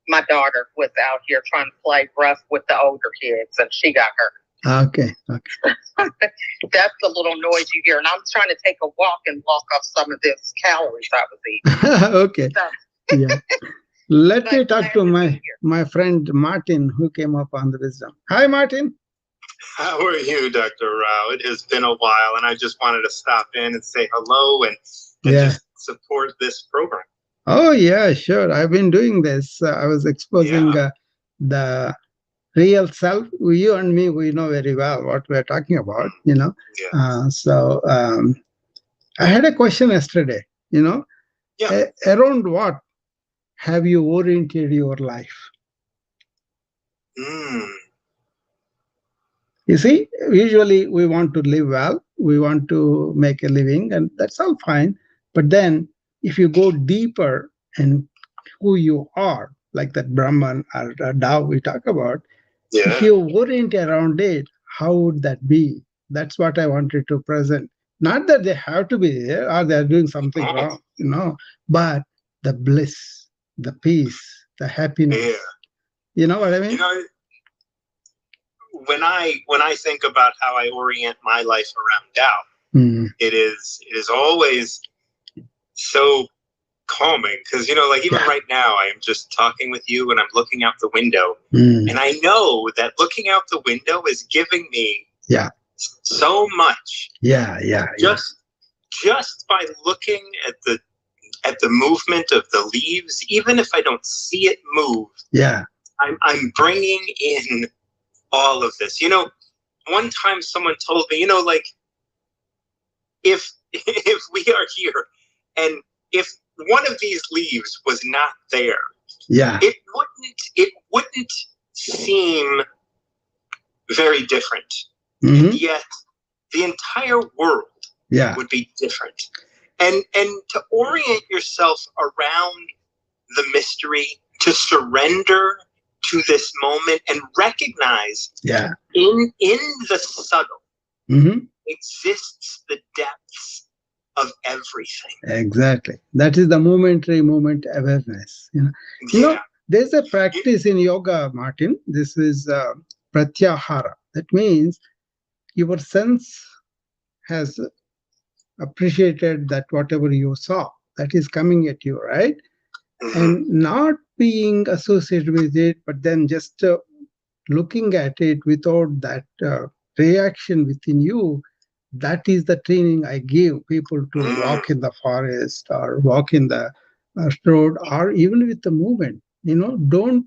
my daughter, was out here trying to play rough with the older kids, and she got hurt.
Okay.
That's the little noise you hear. And I'm trying to take a walk and walk off some of this calories I was eating.
Okay.
So.
Yeah. Let me talk to my friend Martin, who came up on the wisdom. Hi, Martin.
How are you, Dr. Rao? It has been a while, and I just wanted to stop in and say hello and just support this program.
Oh, yeah, sure. I've been doing this. I was exposing the real self. You and me, we know very well what we're talking about, you know.
Yeah.
So I had a question yesterday, you know.
Yeah.
Around what have you oriented your life? You see, usually we want to live well, we want to make a living, and that's all fine. But then if you go deeper in who you are, like that Brahman or Tao we talk about, if you orient around it, how would that be? That's what I wanted to present. Not that they have to be there or they're doing something wrong, you know, but the bliss, the peace, the happiness.
Yeah.
You know what I mean?
You know, when I think about how I orient my life around Tao, it is always so calming, because, you know, like even right now, I am just talking with you and I'm looking out the window, and I know that looking out the window is giving me so much. Just by looking at the movement of the leaves, even if I don't see it move, I'm bringing in all of this. You know, one time someone told me, you know, like if we are here and if one of these leaves was not there, it wouldn't seem very different. And yet the entire world would be different. And to orient yourself around the mystery, to surrender to this moment and recognize in the subtle exists the depths of everything.
Exactly. That is the momentary moment awareness. You know, there's a practice in yoga, Martin. This is pratyahara. That means your sense has appreciated that whatever you saw, that is coming at you, right? And not being associated with it, but then just looking at it without that reaction within you. That is the training I give people to walk in the forest or walk in the road, or even with the movement. You know, don't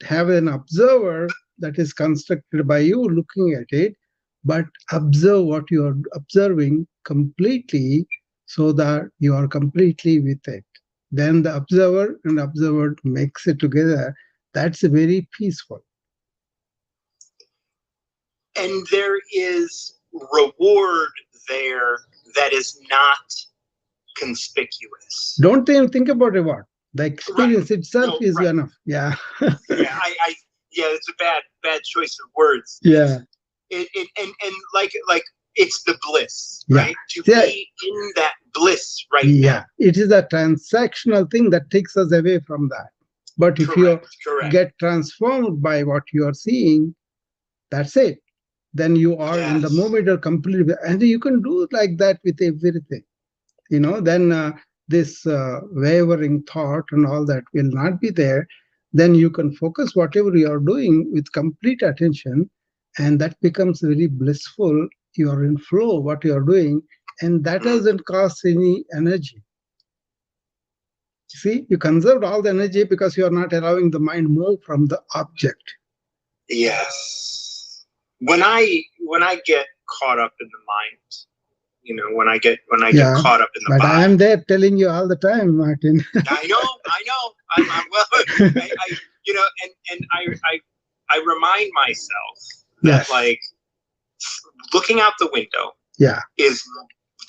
have an observer that is constructed by you looking at it, but observe what you are observing completely, so that you are completely with it. Then the observer and observer makes it together. That's very peaceful.
And there is reward there that is not conspicuous.
Don't even think about reward. The experience itself is enough.
Yeah, it's a bad choice of words.
Yeah.
And like it's the bliss, right? To be in that bliss now.
It is a transactional thing that takes us away from that. But if you get transformed by what you are seeing, that's it. Then you are in the moment of complete, and you can do like that with everything. You know, then this wavering thought and all that will not be there. Then you can focus whatever you are doing with complete attention, and that becomes very blissful. You are in flow, what you are doing, and that doesn't cost any energy. See, you conserved all the energy because you are not allowing the mind move from the object.
Yes. When I get caught up in the mind, you know, when I get caught up in the
but
body.
I am there telling you all the time, Martin.
I know. I'm well. You know, and I remind myself that like looking out the window is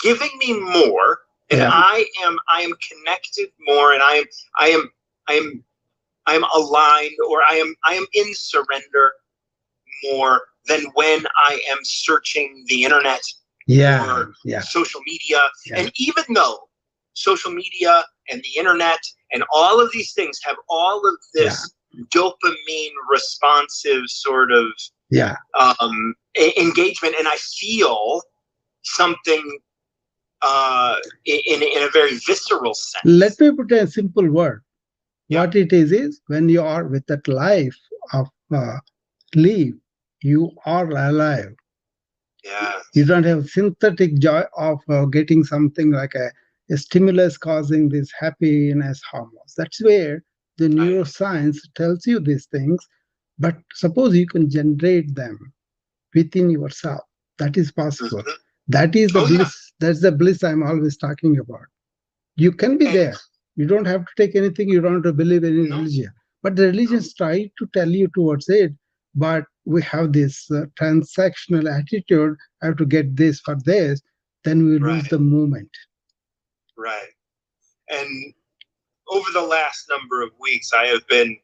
giving me more And I am connected more, and I am aligned, or I am in surrender more than when I am searching the internet or social media. And even though social media and the internet and all of these things have all of this dopamine responsive sort of engagement, and I feel something in a very visceral sense.
Let me put a simple word. What it is when you are with that life of leave, you are alive. You don't have synthetic joy of getting something like a stimulus causing this happiness hormones. That's where the neuroscience tells you these things. But suppose you can generate them within yourself. That is possible. That is the bliss. That's the bliss I'm always talking about. You can be there. You don't have to take anything. You don't have to believe in any religion. But the religions try to tell you towards it. But we have this transactional attitude. I have to get this for this. Then we lose the moment.
Right. And over the last number of weeks, I have been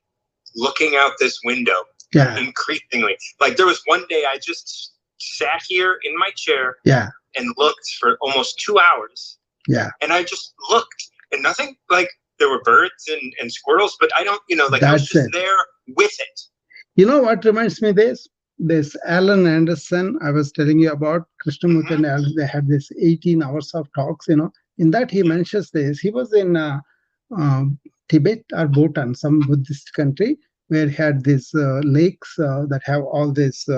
looking out this window increasingly. Like there was one day I just sat here in my chair and looked for almost 2 hours. And I just looked, and nothing, like there were birds and squirrels, but I don't, I was just there with it.
You know what reminds me this Alan Anderson I was telling you about, Krishnamurti and Alan, they had this 18 hours of talks, In that he mentions this. He was in Tibet or Bhutan, some Buddhist country, where he had these lakes that have all these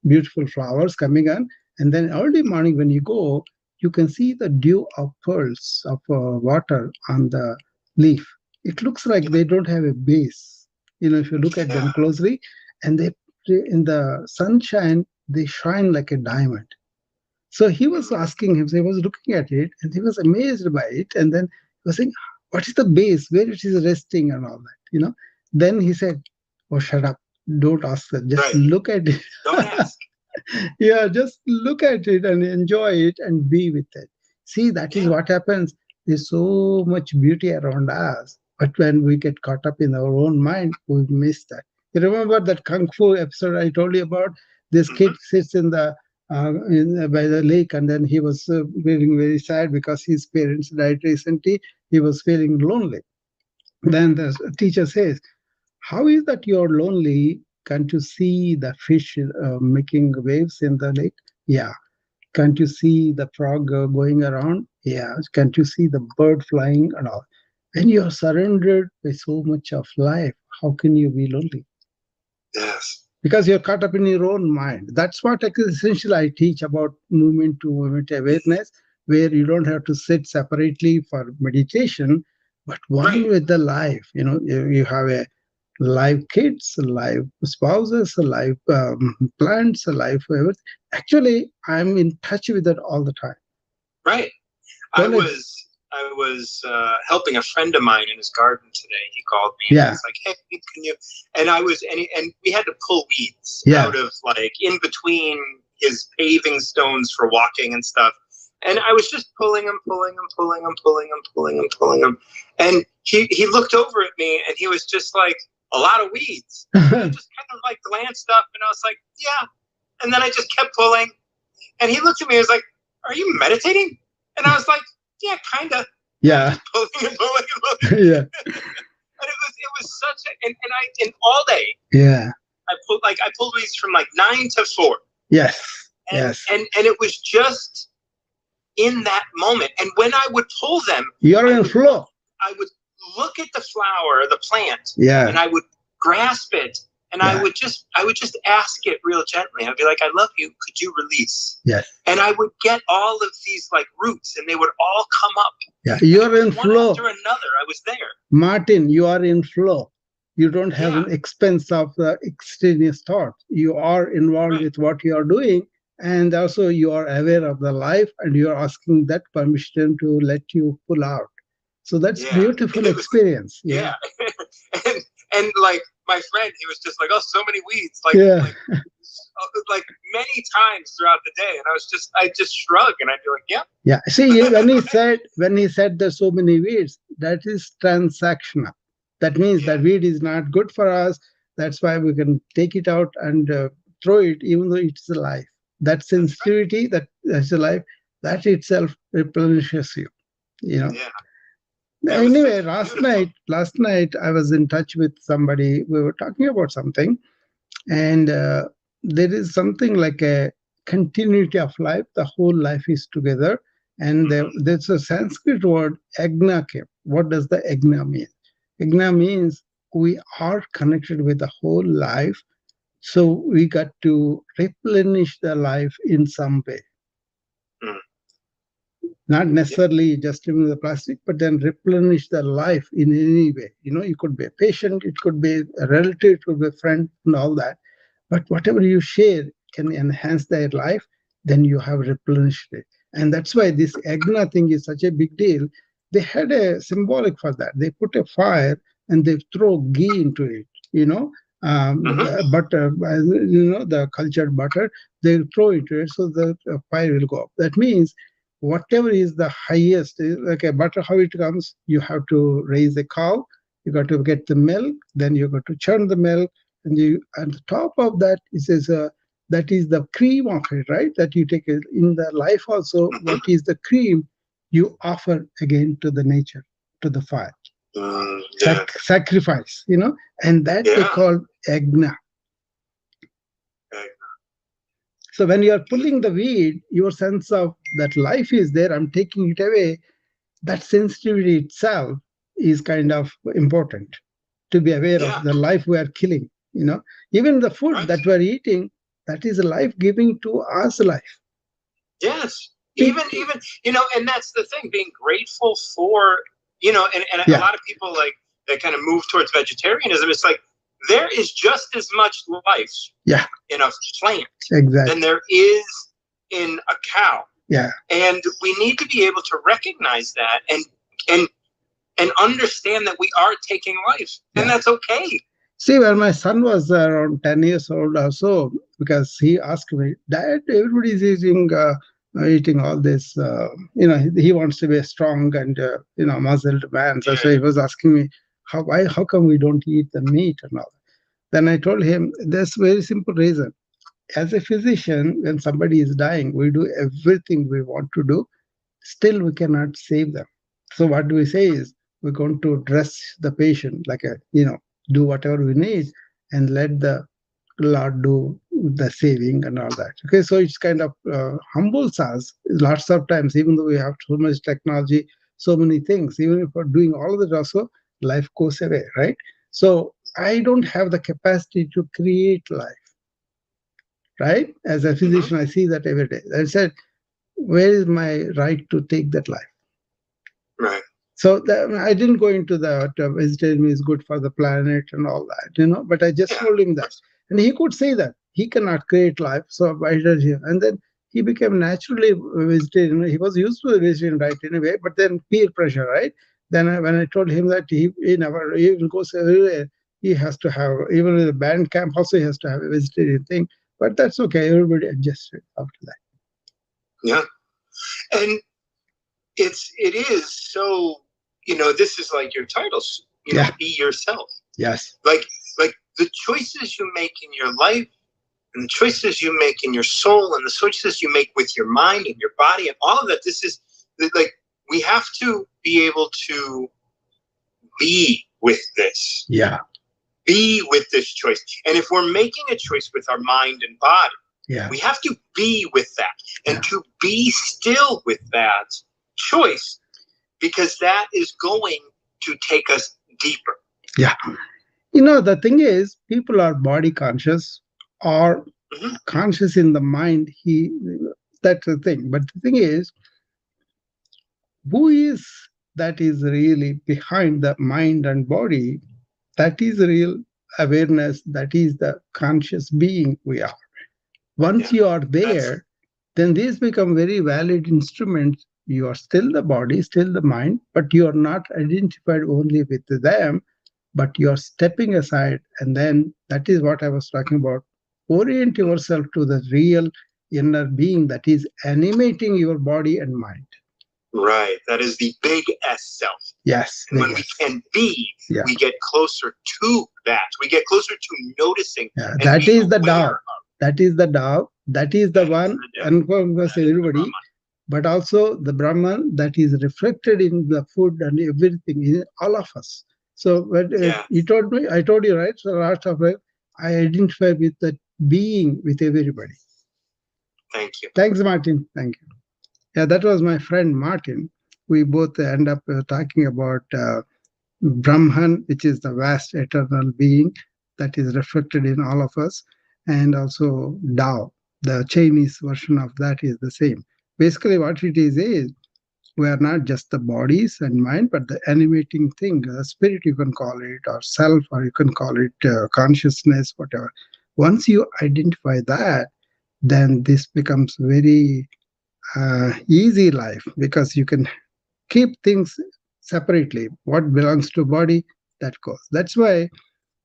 beautiful flowers coming on. And then early morning when you go, you can see the dew of pearls of water on the leaf. It looks like they don't have a base. If you look at them closely, and they in the sunshine, they shine like a diamond. So he was asking him, so he was looking at it, and he was amazed by it. And then he was saying, what is the base, where it is resting and all that, Then he said, oh, shut up. Don't ask that. Just look at it.
Don't ask.
Just look at it and enjoy it and be with it. See, that is what happens. There's so much beauty around us. But when we get caught up in our own mind, we miss that. You remember that Kung Fu episode I told you about? This kid sits in the by the lake, and then he was feeling very sad because his parents died recently. He was feeling lonely. Then the teacher says, how is that you're lonely? Can't you see the fish making waves in the lake? Yeah. Can't you see the frog going around? Yeah. Can't you see the bird flying and all? When you're surrendered by so much of life, how can you be lonely?
Yes.
Because you're caught up in your own mind. That's what essentially I teach about movement to movement awareness, where you don't have to sit separately for meditation, but one with the life. You have a live kids, live spouses, live plants, live everything. Actually, I'm in touch with that all the time.
Right. I was helping a friend of mine in his garden today. He called me and he was like, hey, can you? And and we had to pull weeds out of in between his paving stones for walking and stuff. And I was just pulling them. And he looked over at me and he was just like, a lot of weeds. I just kind of glanced up and I was like, yeah. And then I just kept pulling. And he looked at me and was like, are you meditating? And I was like, yeah, kind of.
Yeah.
Pulling.
Yeah.
And it was such and all day.
Yeah.
I pulled weeds from 9 to 4.
Yes.
And it was just in that moment. And when I would pull them,
you're in flow.
I would look at the flower, the plant, and I would grasp it, and I would just ask it real gently. I'd be like, I love you. Could you release?
Yes.
And I would get all of these roots, and they would all come up.
Yeah, you're in flow.
One after another, I was there.
Martin, you are in flow. You don't have an expense of the extraneous thought. You are involved with what you are doing, and also you are aware of the life, and you are asking that permission to let you pull out. So that's beautiful experience.
Yeah. and my friend, he was just like, oh, so many weeds. like many times throughout the day, and I just shrug and I'd be like, yeah.
Yeah. See, when he said there's so many weeds, that is transactional. That means that weed is not good for us. That's why we can take it out and throw it, even though it's alive. That sensitivity, that's alive, that itself replenishes you. Yeah. Anyway, last night I was in touch with somebody. We were talking about something, and there is something like a continuity of life. The whole life is together, and there's a Sanskrit word agna came. What does the agna mean? Agna means we are connected with the whole life, so we got to replenish the life in some way. Not necessarily just remove the plastic, but then replenish the life in any way. You could be a patient, it could be a relative, it could be a friend, and all that. But whatever you share can enhance their life, then you have replenished it. And that's why this agna thing is such a big deal. They had a symbolic for that. They put a fire and they throw ghee into it, butter, the cultured butter, they throw it to it so the fire will go up. That means whatever is the highest, like a butter, how it comes, you have to raise a cow, you got to get the milk, then you got to churn the milk, and on the top of that, it says that is the cream of it, right? That you take it in the life also. What is the cream you offer again to the nature, to the fire, sacrifice, and that they call agna. So when you are pulling the weed, your sense of that life is there, I'm taking it away, that sensitivity itself is kind of important to be aware of the life we are killing. Even the food that we're eating, that is life giving to us life.
Yes. Even, and that's the thing, being grateful for, and a lot of people that kind of move towards vegetarianism. It's like, there is just as much life in a plant than there is in a cow.
Yeah.
And we need to be able to recognize that and understand that we are taking life. And that's okay.
See, when my son was around 10 years old or so, because he asked me, Dad, everybody is eating all this, he wants to be a strong and, muscled man. So he was asking me, how come we don't eat the meat and all that? Then I told him, there's a very simple reason. As a physician, when somebody is dying, we do everything we want to do. Still, we cannot save them. So what do we say is, we're going to dress the patient like do whatever we need and let the Lord do the saving and all that. Okay, so it's kind of humbles us lots of times, even though we have so much technology, so many things, even if we're doing all of that also, life goes away, right? So I don't have the capacity to create life, right? As a physician, I see that every day. I said, where is my right to take that life?
Right.
So I didn't go into that vegetarianism is good for the planet and all that, but I just told him that. And he could say that. He cannot create life, so why does he? And then he became naturally vegetarian. He was used to the vegetarian diet anyway, but then peer pressure, right? Then when I told him that he even goes everywhere, he has to have, even in the band camp also he has to have a vegetarian thing. But that's okay, everybody adjusted after that.
Yeah. And it is so, this is like your titles, be yourself.
Yes.
Like the choices you make in your life and the choices you make in your soul and the choices you make with your mind and your body and all of that, this is like, we have to be able to be with this.
Yeah.
Be with this choice. And if we're making a choice with our mind and body, we have to be with that and to be still with that choice, because that is going to take us deeper.
Yeah. The thing is, people are body conscious or conscious in the mind. That's the thing. But the thing is, who is that is really behind the mind and body? That is real awareness. That is the conscious being we are. Once you are there, then these become very valid instruments. You are still the body, still the mind, but you are not identified only with them, but you are stepping aside. And then that is what I was talking about. Orient yourself to the real inner being that is animating your body and mind.
Right. That is the big S self.
Yes.
And when we can be, we get closer to that. We get closer to noticing.
Yeah, that is the Tao. That is the Tao. That is the one, unconscious everybody. But also the Brahman that is reflected in the food and everything in all of us. So when you told me, I told you, right? So last of it, I identify with the being with everybody.
Thank you.
Thanks, Martin. Thank you. Yeah, that was my friend Martin. We both end up talking about Brahman, which is the vast eternal being that is reflected in all of us, and also Tao. The Chinese version of that is the same. Basically, what it is we are not just the bodies and mind, but the animating thing, spirit you can call it, or self, or you can call it consciousness, whatever. Once you identify that, then this becomes very easy life because you can keep things separately. What belongs to body, that goes. That's why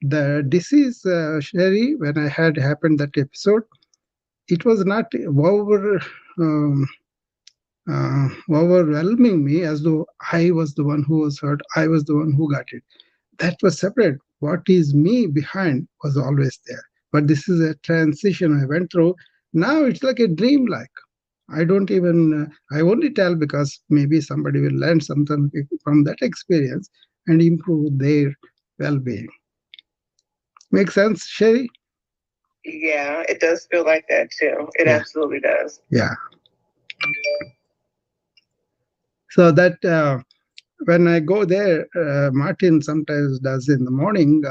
the disease, Sherry, when I had happened that episode, it was not overwhelming me as though I was the one who was hurt, I was the one who got it. That was separate. What is me behind was always there. But this is a transition I went through. Now it's like a dream like. I don't even, I only tell because maybe somebody will learn something from that experience and improve their well being. Make sense, Sherry?
Yeah, it does feel like that too. It absolutely does.
Yeah. So that when I go there, Martin sometimes does in the morning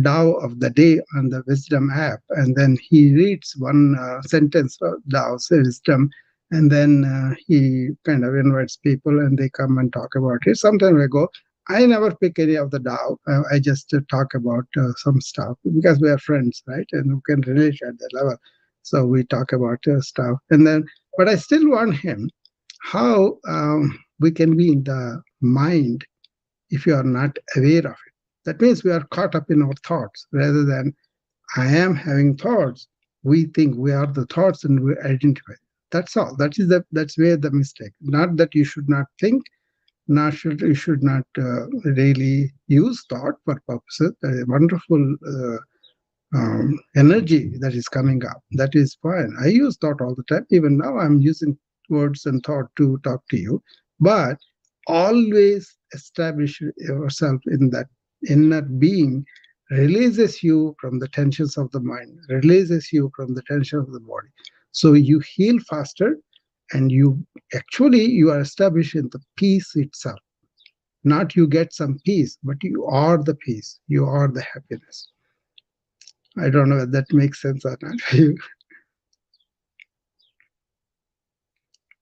Tao of the day on the Wisdom app, and then he reads one sentence of Tao's wisdom, and then he kind of invites people, and they come and talk about it. Sometimes I go. I never pick any of the Tao. I just talk about some stuff because we are friends, right? And we can relate at that level. So we talk about stuff, and then, but I still want him how we can be in the mind if you are not aware of it. That means we are caught up in our thoughts rather than I am having thoughts. We think we are the thoughts and we identify. That's all. That's where the mistake. Not that you should not think, you should not really use thought for purposes. A wonderful energy that is coming up. That is fine. I use thought all the time. Even now, I'm using words and thought to talk to you. But always establish yourself in that inner being releases you from the tensions of the mind, releases you from the tension of the body. So you heal faster and you are established in the peace itself. Not you get some peace, but you are the peace. You are the happiness. I don't know if that makes sense or not for you.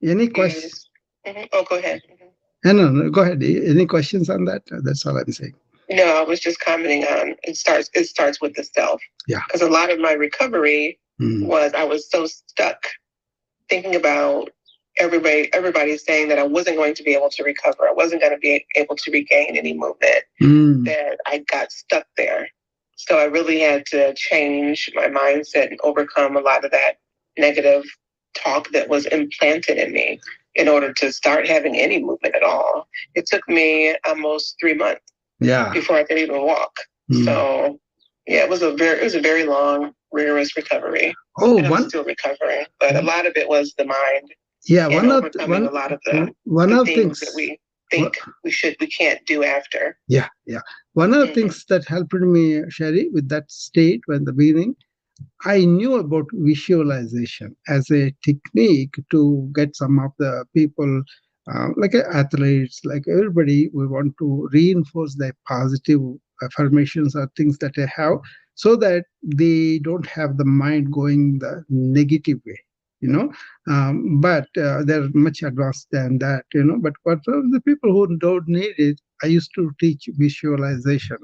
Any questions?
Mm-hmm. Oh, go ahead.
No, go ahead. Any questions on that? That's all I'm saying.
No, I was just commenting on it starts with the self.
Yeah.
Because a lot of my recovery was I was so stuck thinking about everybody saying that I wasn't going to be able to recover. I wasn't going to be able to regain any movement. That I got stuck there. So I really had to change my mindset and overcome a lot of that negative talk that was implanted in me in order to start having any movement at all. It took me almost 3 months before I could even walk. So yeah, it was a very long, rigorous recovery. And I'm still recovering, but a lot of it was the mind.
Yeah,
a lot of the things that we think we can't do after.
Yeah. One of the things that helped me, Sherry, with that state when the beginning, I knew about visualization as a technique to get some of the people, like athletes, like everybody, we want to reinforce their positive affirmations or things that they have so that they don't have the mind going the negative way. But they're much advanced than that, but for the people who don't need it, I used to teach visualization,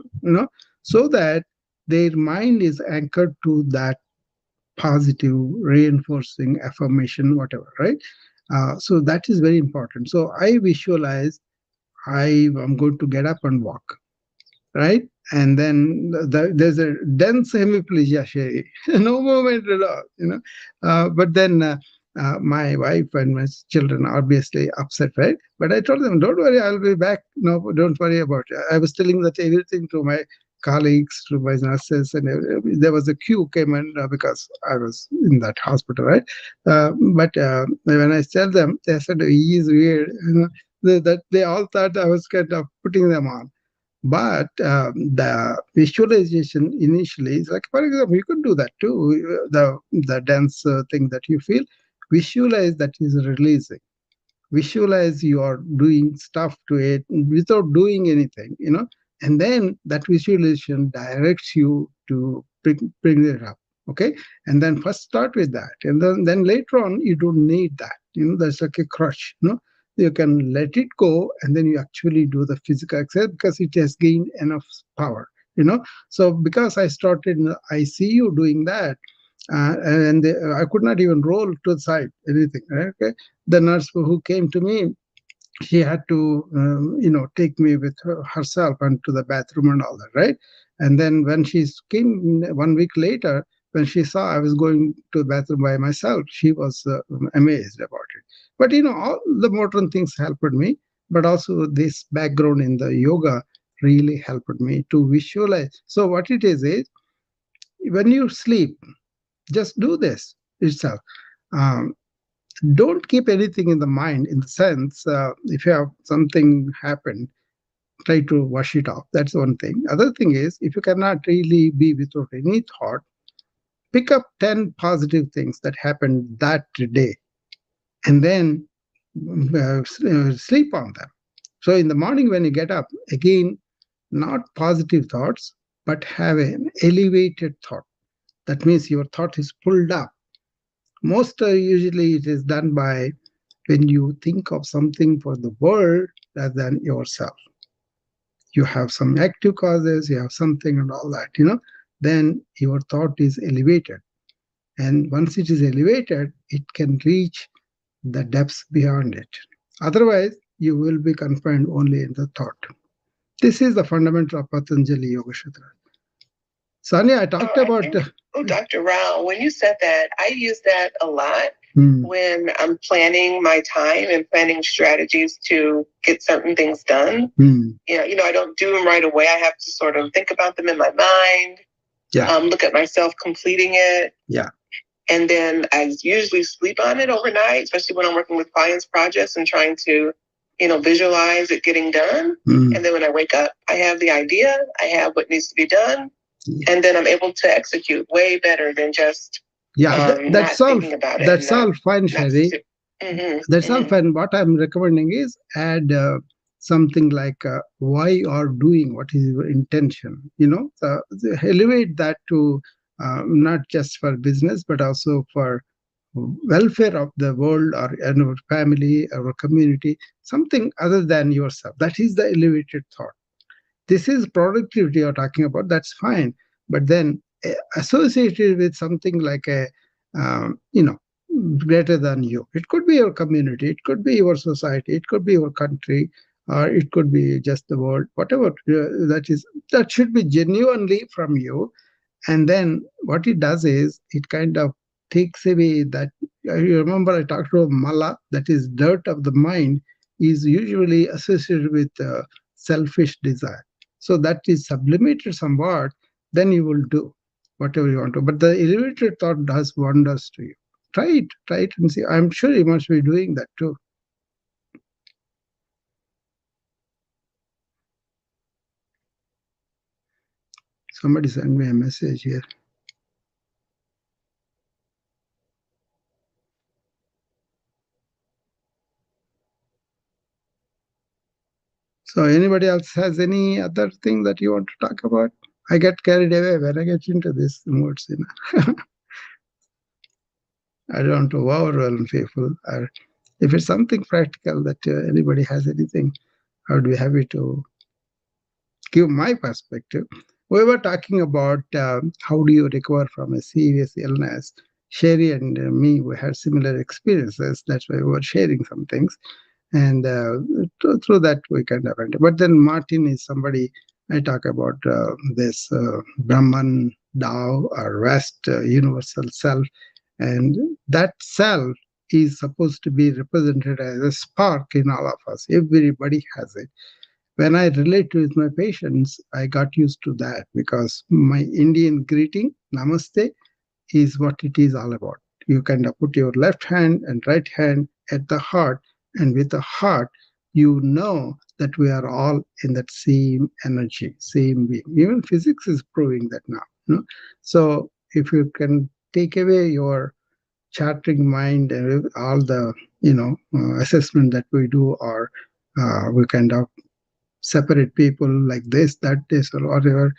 so that their mind is anchored to that positive reinforcing affirmation, whatever, right? So that is very important. So I visualize I'm going to get up and walk, right? And then there's a dense hemiplegia, Sherry. No movement at all, but then my wife and my children are obviously upset, right? But I told them, don't worry, I'll be back. No, don't worry about it. I was telling that everything to my colleagues, to my nurses, and there was a queue came in because I was in that hospital, right? But when I tell them, they said, he is weird. That they all thought I was kind of putting them on. But the visualization initially is like, for example, you could do that too. The dense thing that you feel, visualize that is releasing. Visualize you are doing stuff to it without doing anything, and then that visualization directs you to bring it up. Okay, and then first start with that, and then later on you don't need that. That's like a crush. You can let it go, and then you actually do the physical exercise because it has gained enough power. So because I started in the ICU doing that, and I could not even roll to the side, anything. Right? Okay, the nurse who came to me, she had to, take me with herself and to the bathroom and all that, right? And then when she came 1 week later, when she saw I was going to the bathroom by myself, she was amazed about it. But all the modern things helped me, but also this background in the yoga really helped me to visualize. So what it is when you sleep, just do this itself. Um, don't keep anything in the mind, in the sense, if you have something happen, try to wash it off. That's one thing. Other thing is, if you cannot really be without any thought, pick up 10 positive things that happened that day, and then sleep on them. So in the morning when you get up, again, not positive thoughts, but have an elevated thought. That means your thought is pulled up. Most usually it is done by when you think of something for the world rather than yourself. You have some active causes, you have something and all that, then your thought is elevated. And once it is elevated, it can reach the depths beyond it. Otherwise, you will be confined only in the thought. This is the fundamental of Patanjali Yoga Sutra. Sonia, I talked about...
Dr. Rao, when you said that, I use that a lot when I'm planning my time and planning strategies to get certain things done. I don't do them right away. I have to sort of think about them in my mind. Look at myself completing it. And then I usually sleep on it overnight, especially when I'm working with clients' projects and trying to, visualize it getting done. And then when I wake up, I have the idea, I have what needs to be done, and then I'm able to execute way better than just
that's all. That's all fine, Sherry. That's all fine. What I'm recommending is add something like why you are doing, what is your intention. Elevate that to not just for business, but also for welfare of the world or our family, our community, something other than yourself. That is the elevated thought. This is productivity you're talking about. That's fine, but then associated with something like a greater than you. It could be your community, it could be your society, it could be your country, or it could be just the world. Whatever that should be genuinely from you. And then what it does is it kind of takes away that. You remember I talked about mala, that is dirt of the mind, is usually associated with selfish desire. So that is sublimated somewhat, then you will do whatever you want to. But the elevated thought does wonders to you. Try it and see. I'm sure you must be doing that too. Somebody sent me a message here. So anybody else has any other thing that you want to talk about? I get carried away when I get into this moods, I don't want to overwhelm people. If it's something practical that anybody has anything, I would be happy to give my perspective. We were talking about how do you recover from a serious illness. Sherry and me, we had similar experiences. That's why we were sharing some things. And through that, we kind of went. But then Martin is somebody I talk about this Brahman, Tao, or West, universal self. And that self is supposed to be represented as a spark in all of us. Everybody has it. When I relate with my patients, I got used to that because my Indian greeting, Namaste, is what it is all about. You kind of put your left hand and right hand at the heart, and with the heart, you know that we are all in that same energy, same being. Even physics is proving that now. So if you can take away your chattering mind and all the assessment that we do, or we kind of separate people like this, or whatever,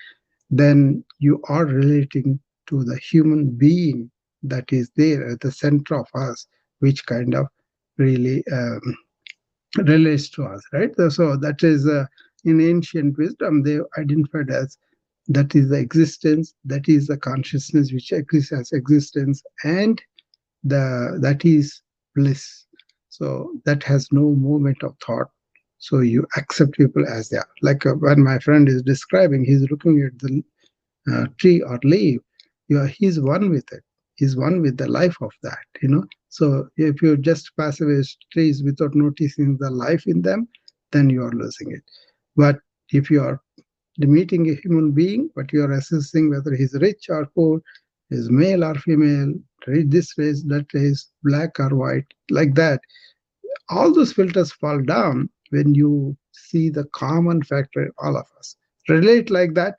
then you are relating to the human being that is there at the center of us, which kind of really relates to us, right? So that is in ancient wisdom, they identified as that is the existence, that is the consciousness which exists as existence, and that is bliss. So that has no movement of thought. So you accept people as they are. Like when my friend is describing, he's looking at the tree or leaf, he's one with it. He's one with the life of that. So if you just pass away trees without noticing the life in them, then you are losing it. But if you are meeting a human being, but you are assessing whether he's rich or poor, is male or female, this race, that race, black or white, like that, all those filters fall down when you see the common factor in all of us. Relate like that,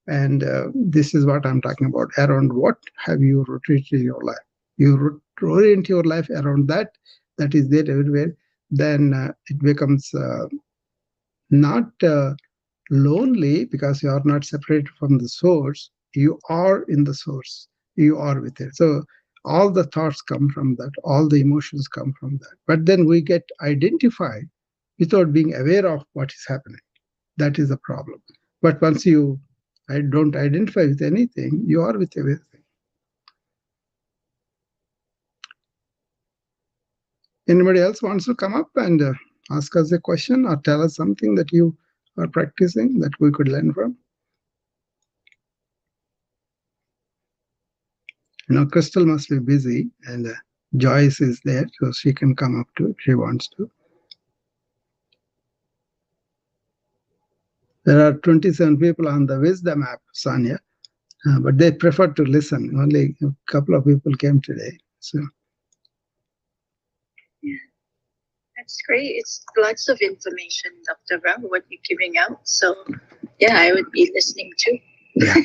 and this is what I'm talking about. Around what have you rotated your life? You orient your life around that is there everywhere. Then it becomes not lonely, because you are not separated from the source. You are in the source. You are with it. So all the thoughts come from that. All the emotions come from that. But then we get identified without being aware of what is happening. That is the problem. But once you don't identify with anything, you are with everything. Anybody else wants to come up and ask us a question or tell us something that you are practicing that we could learn from? Crystal must be busy, and Joyce is there, so she can come up too if she wants to. There are 27 people on the Wisdom app, Sanya, but they prefer to listen. Only a couple of people came today. So.
Yeah, that's great. It's lots of information, Dr. Rao, what you're giving out. So, yeah, I would be listening too.
Yeah.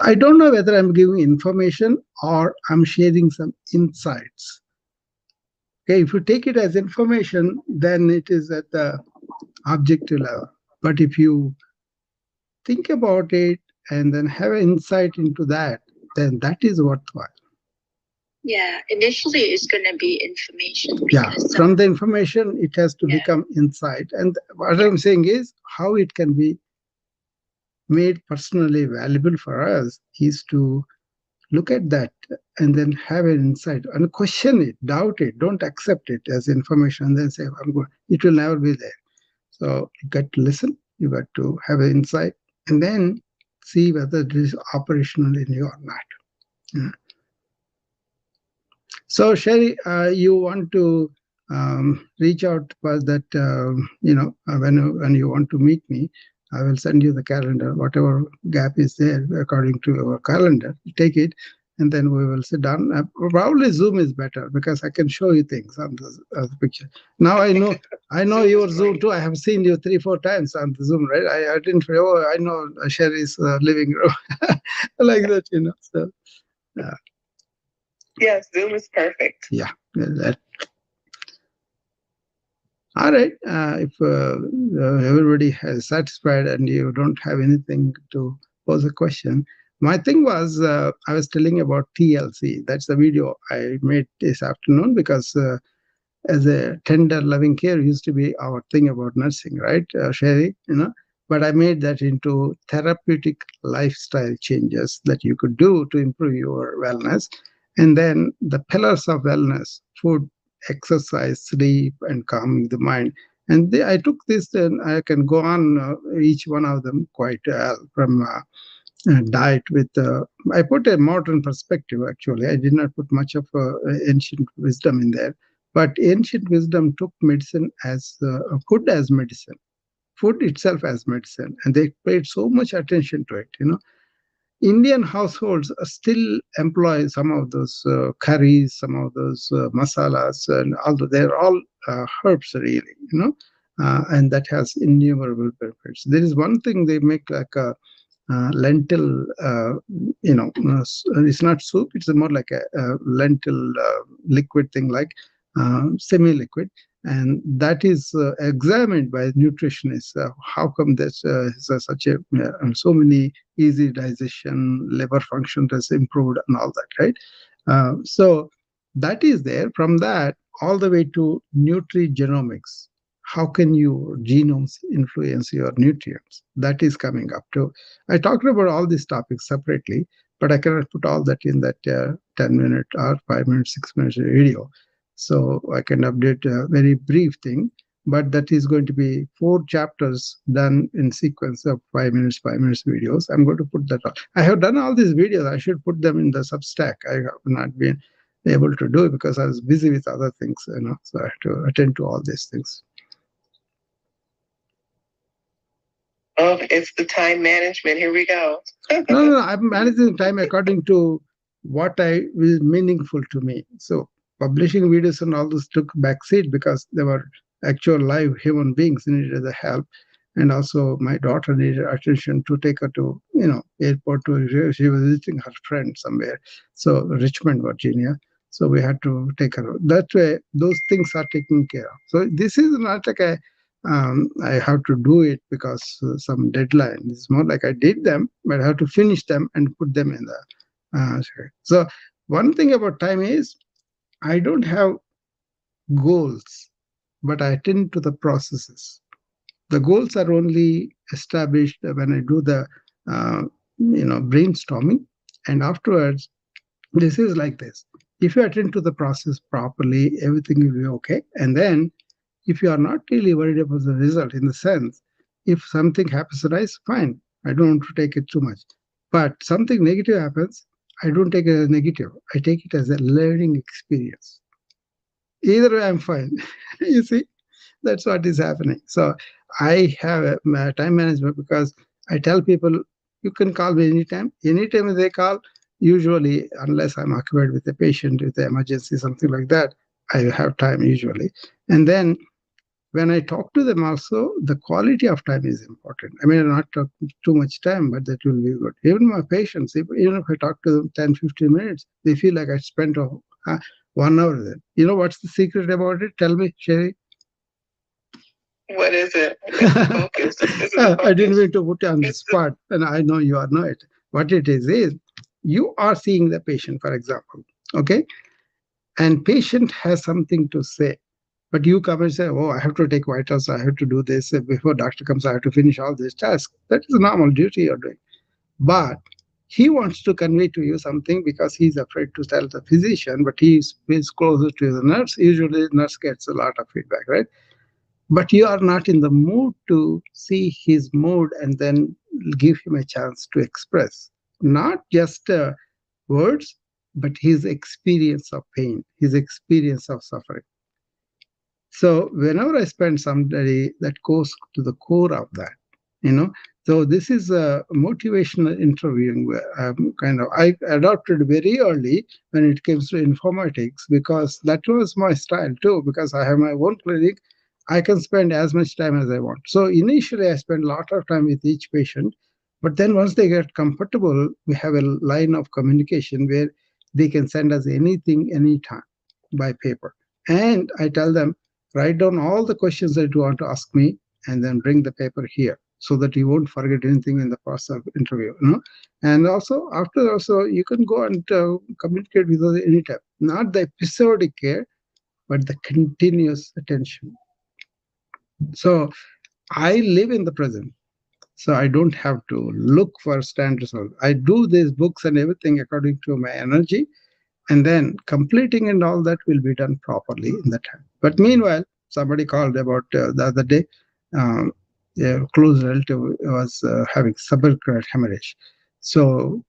I don't know whether I'm giving information or I'm sharing some insights. Okay, if you take it as information, then it is at the objective level. But if you think about it and then have an insight into that, then that is worthwhile.
Yeah, initially it's going to be information.
Yeah, from the information, it has to become insight. And what I'm saying is how it can be made personally valuable for us is to look at that and then have an insight and question it, doubt it, don't accept it as information and then say, I'm good. It will never be there. So you got to listen, you got to have an insight, and then see whether it is operational in you or not. Yeah. So Sherry, you want to reach out for that, when you want to meet me, I will send you the calendar, whatever gap is there according to our calendar, take it, and then we will sit down. Probably Zoom is better because I can show you things on the picture. Now I know your Zoom too. I have seen you 3-4 times on the Zoom, right? I didn't know. I know Sherry's living room like that, So,
yes, Zoom is perfect.
Yeah. All right. If everybody is satisfied and you don't have anything to pose a question, my thing was I was telling about TLC. That's the video I made this afternoon because as a tender loving care used to be our thing about nursing, right, Sherry? But I made that into therapeutic lifestyle changes that you could do to improve your wellness. And then the pillars of wellness: food, exercise, sleep, and calming the mind. And I took this, and I can go on each one of them quite from diet with, I put a modern perspective actually. I did not put much of ancient wisdom in there. But ancient wisdom took medicine as food as medicine, food itself as medicine, and they paid so much attention to it. Indian households still employ some of those curries, some of those masalas, and although they're all herbs, really. And that has innumerable benefits. There is one thing they make like a lentil, it's not soup, it's more like a lentil liquid thing, like semi-liquid. And that is examined by nutritionists. How come this is such a so many easy digestion, liver function has improved, and all that, right? So that is there. From that all the way to nutrigenomics. How can your genomes influence your nutrients? That is coming up too. I talked about all these topics separately, but I cannot put all that in that 10-minute or 5-minute, 6-minute video. So I can update a very brief thing, but that is going to be 4 chapters done in sequence of 5 minutes, 5 minutes videos. I'm going to put that on. I have done all these videos. I should put them in the Substack. I have not been able to do it because I was busy with other things, so I have to attend to all these things.
Oh, it's the time management. Here we go.
No, I'm managing time according to what is meaningful to me. So publishing videos and all this took backseat because they were actual live human beings needed the help. And also my daughter needed attention to take her to, airport. She was visiting her friend somewhere. So Richmond, Virginia. So we had to take her. That way, those things are taken care of. So this is not like I have to do it because some deadline. It's more like I did them, but I have to finish them and put them in the. So one thing about time is I don't have goals, but I attend to the processes. The goals are only established when I do the brainstorming, and afterwards, this is like this. If you attend to the process properly, everything will be okay. And then if you are not really worried about the result, in the sense, if something happens, nice, fine. I don't want to take it too much. But something negative happens, I don't take it as negative. I take it as a learning experience. Either way, I'm fine. You see, that's what is happening. So I have a time management because I tell people, you can call me anytime. Anytime they call, usually, unless I'm occupied with a patient, with an emergency, something like that, I have time usually. And then when I talk to them also, the quality of time is important. I mean, not talk too much time, but that will be good. Even my patients, even if I talk to them 10, 15 minutes, they feel like I spent 1 hour with them. You know what's the secret about it? Tell me, Sherry.
What is it? Focus.
I didn't mean to put you on the spot, and I know you know it. What it is you are seeing the patient, for example, okay? And patient has something to say. But you come and say, oh, I have to take vitals, I have to do this. Before doctor comes, I have to finish all these tasks. That is a normal duty you're doing. But he wants to convey to you something because he's afraid to tell the physician, but he's closer to the nurse. Usually the nurse gets a lot of feedback, right? But you are not in the mood to see his mood and then give him a chance to express. Not just words, but his experience of pain, his experience of suffering. So whenever I spend somebody, that goes to the core of that, So this is a motivational interviewing. I adopted very early when it comes to informatics because that was my style too. Because I have my own clinic, I can spend as much time as I want. So initially, I spend a lot of time with each patient, but then once they get comfortable, we have a line of communication where they can send us anything, anytime by paper, and I tell them, write down all the questions that you want to ask me and then bring the paper here so that you won't forget anything in the process of interview. And also, after you can go and communicate with us anytime. Not the episodic care, but the continuous attention. So I live in the present. So I don't have to look for standards. I do these books and everything according to my energy. And then completing and all that will be done properly in the time. But meanwhile, somebody called about the other day. A close relative was having subarachnoid hemorrhage. So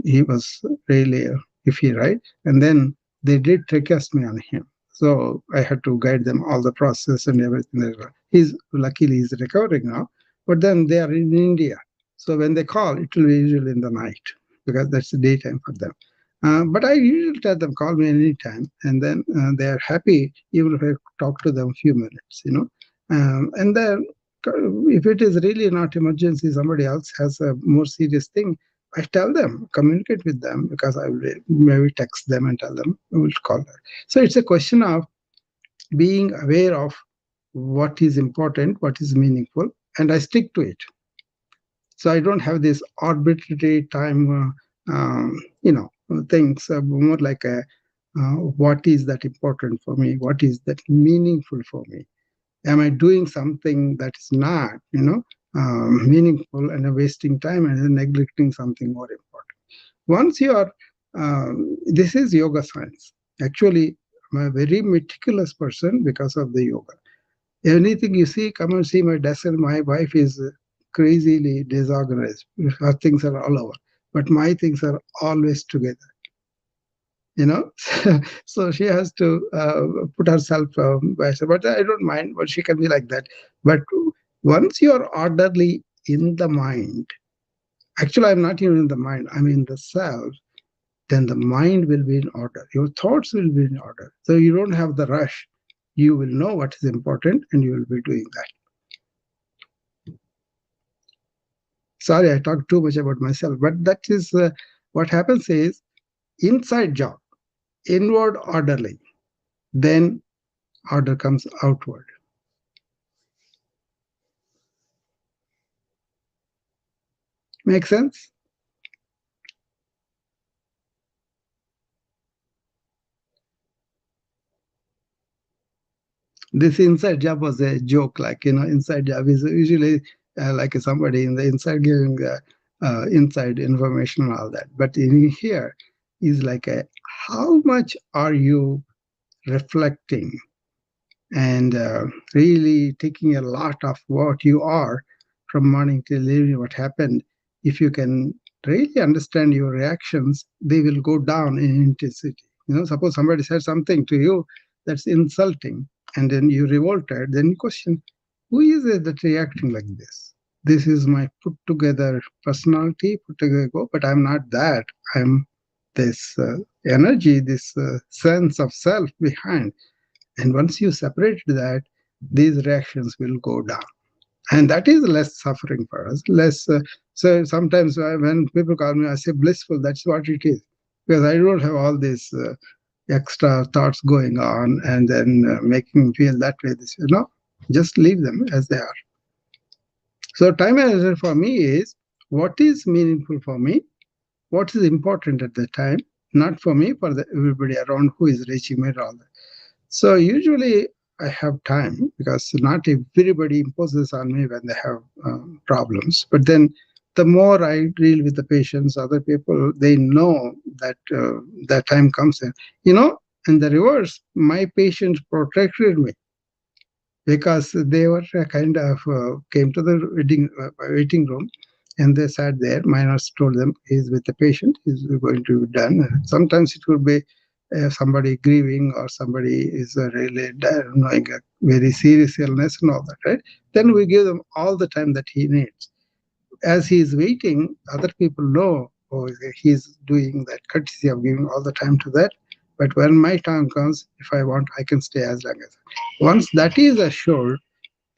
he was really iffy, right? And then they did tracheostomy on him. So I had to guide them all the process and everything. He's luckily he's recovering now, but then they are in India. So when they call, it will be usually in the night because that's the daytime for them. But I usually tell them, call me anytime, and then they are happy even if I talk to them a few minutes, and then if it is really not emergency, somebody else has a more serious thing, I tell them, communicate with them, because I will maybe text them and tell them, we will call her. So it's a question of being aware of what is important, what is meaningful, and I stick to it. So I don't have this arbitrary time, things, more like what is that important for me? What is that meaningful for me? Am I doing something that is not, meaningful and wasting time and then neglecting something more important? Once you are, this is yoga science. Actually, I'm a very meticulous person because of the yoga. Anything you see, come and see my desk, and my wife is crazily disorganized. Her things are all over, but my things are always together. So she has to put herself by herself. But I don't mind, but she can be like that. But once you are orderly in the mind, actually, I'm not even in the mind, I'm in the self, then the mind will be in order. Your thoughts will be in order. So you don't have the rush. You will know what is important and you will be doing that. Sorry, I talked too much about myself, but that is what happens is inside job, inward orderly, then order comes outward. Make sense? This inside job was a joke, like, inside job is usually like somebody in the inside giving inside information and all that. But in here is like how much are you reflecting and really taking a lot of what you are from morning till evening, what happened. If you can really understand your reactions, they will go down in intensity. Suppose somebody said something to you that's insulting, and then you revolted, then you question, who is it that's reacting like this? This is my put together personality, put together ego, but I'm not that. I'm this energy, this sense of self behind. And once you separate that, these reactions will go down. And that is less suffering for us. Less. So sometimes when people call me, I say blissful, that's what it is. Because I don't have all these extra thoughts going on and then making me feel that way. Just leave them as they are. So time management for me is what is meaningful for me, what is important at the time, not for me, for everybody around who is reaching me and all that. So usually I have time because not everybody imposes on me when they have problems. But then the more I deal with the patients, other people, they know that that time comes in. In the reverse, my patients protected me because they were kind of came to the waiting room and they sat there. My nurse told them, he's with the patient, he's going to be done. Sometimes it would be somebody grieving or somebody is really knowing a very serious illness and all that, right? Then we give them all the time that he needs. As he is waiting, other people know, oh, he's doing that courtesy of giving all the time to that. But when my time comes, if I want, I can stay as long as. Once that is assured,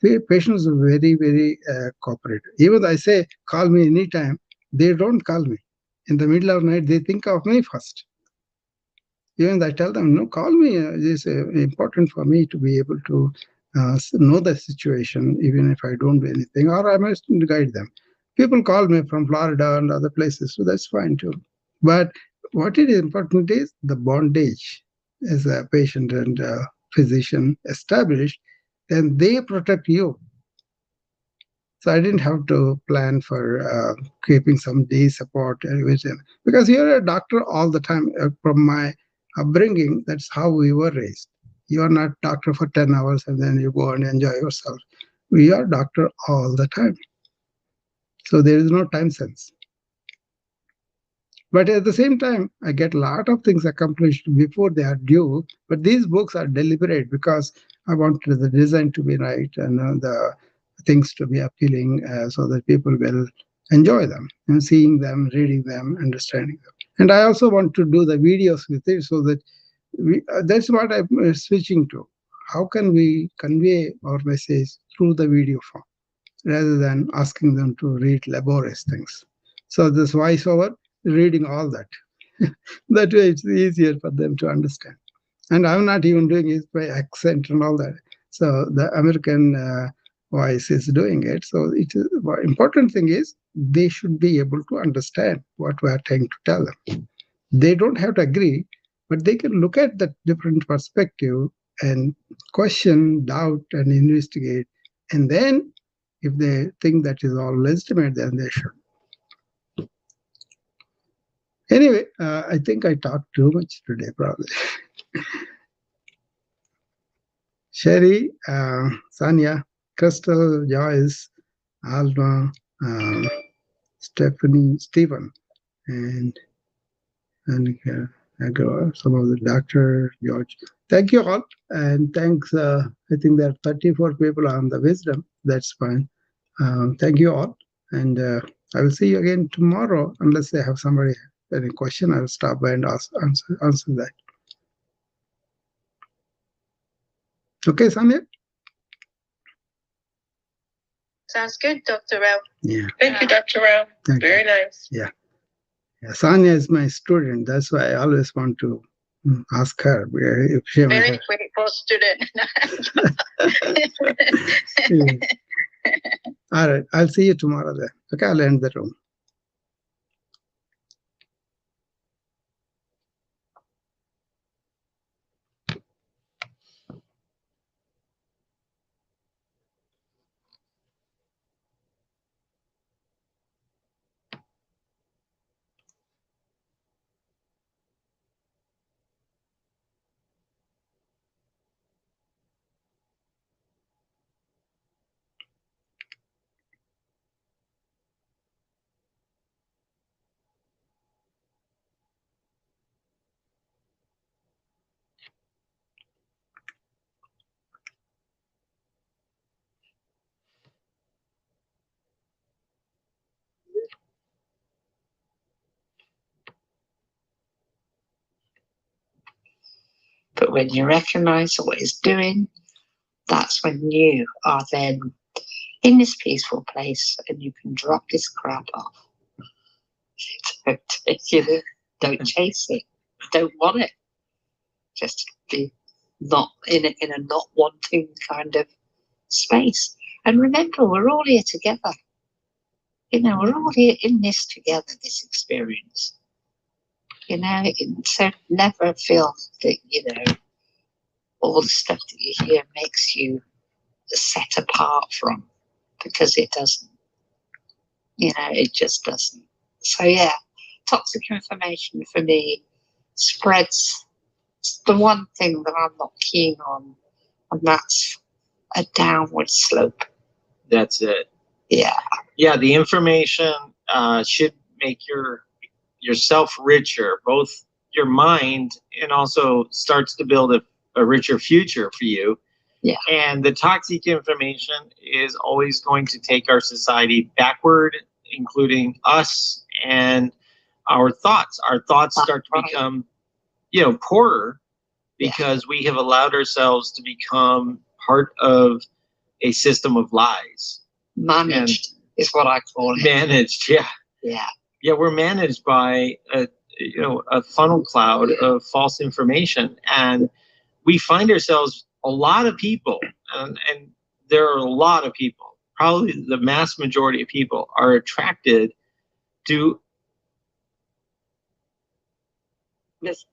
the patients are very, very cooperative. Even I say, call me anytime, they don't call me. In the middle of the night, they think of me first. Even I tell them, no, call me. It's important for me to be able to know the situation, even if I don't do anything, or I must guide them. People call me from Florida and other places, so that's fine too. But what is important is the bondage as a patient and physician established, then they protect you. So I didn't have to plan for keeping some day support because you're a doctor all the time. From my upbringing, that's how we were raised. You are not doctor for 10 hours and then you go and enjoy yourself. We are doctor all the time. So there is no time sense. But at the same time, I get a lot of things accomplished before they are due. But these books are deliberate because I want the design to be right and the things to be appealing so that people will enjoy them and seeing them, reading them, understanding them. And I also want to do the videos with it so that that's what I'm switching to. How can we convey our message through the video form rather than asking them to read laborious things? So this voiceover, reading all that. That way it's easier for them to understand. And I'm not even doing it by accent and all that. So the American voice is doing it. So the important thing is they should be able to understand what we are trying to tell them. They don't have to agree, but they can look at the different perspective and question, doubt, and investigate. And then if they think that is all legitimate, then they should. Anyway, I think I talked too much today, probably. Sherry, Sanya, Crystal, Joyce, Alma, Stephanie, Stephen, and some of the Dr. George. Thank you all. And thanks. I think there are 34 people on the wisdom. That's fine. Thank you all. And I will see you again tomorrow, unless they have somebody any question. I will stop by and answer that. Okay, Samir?
Sounds good, Dr. Rao.
Yeah.
Thank you, Dr. Rao. Very nice.
Yeah. Sanya is my student. That's why I always want to ask her. If she
very grateful student.
Yeah. All right. I'll see you tomorrow then. Okay, I'll end the room.
But when you recognize what it's doing, that's when you are then in this peaceful place and you can drop this crap off. Don't chase it. Don't want it. Just be not in a not wanting kind of space. And remember, we're all here together. We're all here in this together, this experience. So never feel that, all the stuff that you hear makes you set apart from, because it doesn't. It just doesn't. So yeah, toxic information for me spreads. It's the one thing that I'm not keen on, and that's a downward slope.
That's it.
Yeah.
Yeah, the information should make yourself richer, both your mind, and also starts to build a richer future for you.
Yeah.
And the toxic information is always going to take our society backward, including us and our thoughts. Our thoughts start to become, poorer because we have allowed ourselves to become part of a system of lies.
Managed is what I call it.
Managed, yeah.
Yeah.
Yeah, we're managed by a funnel cloud of false information, and we find ourselves, a lot of people, and there are a lot of people, probably the mass majority of people, are attracted to this.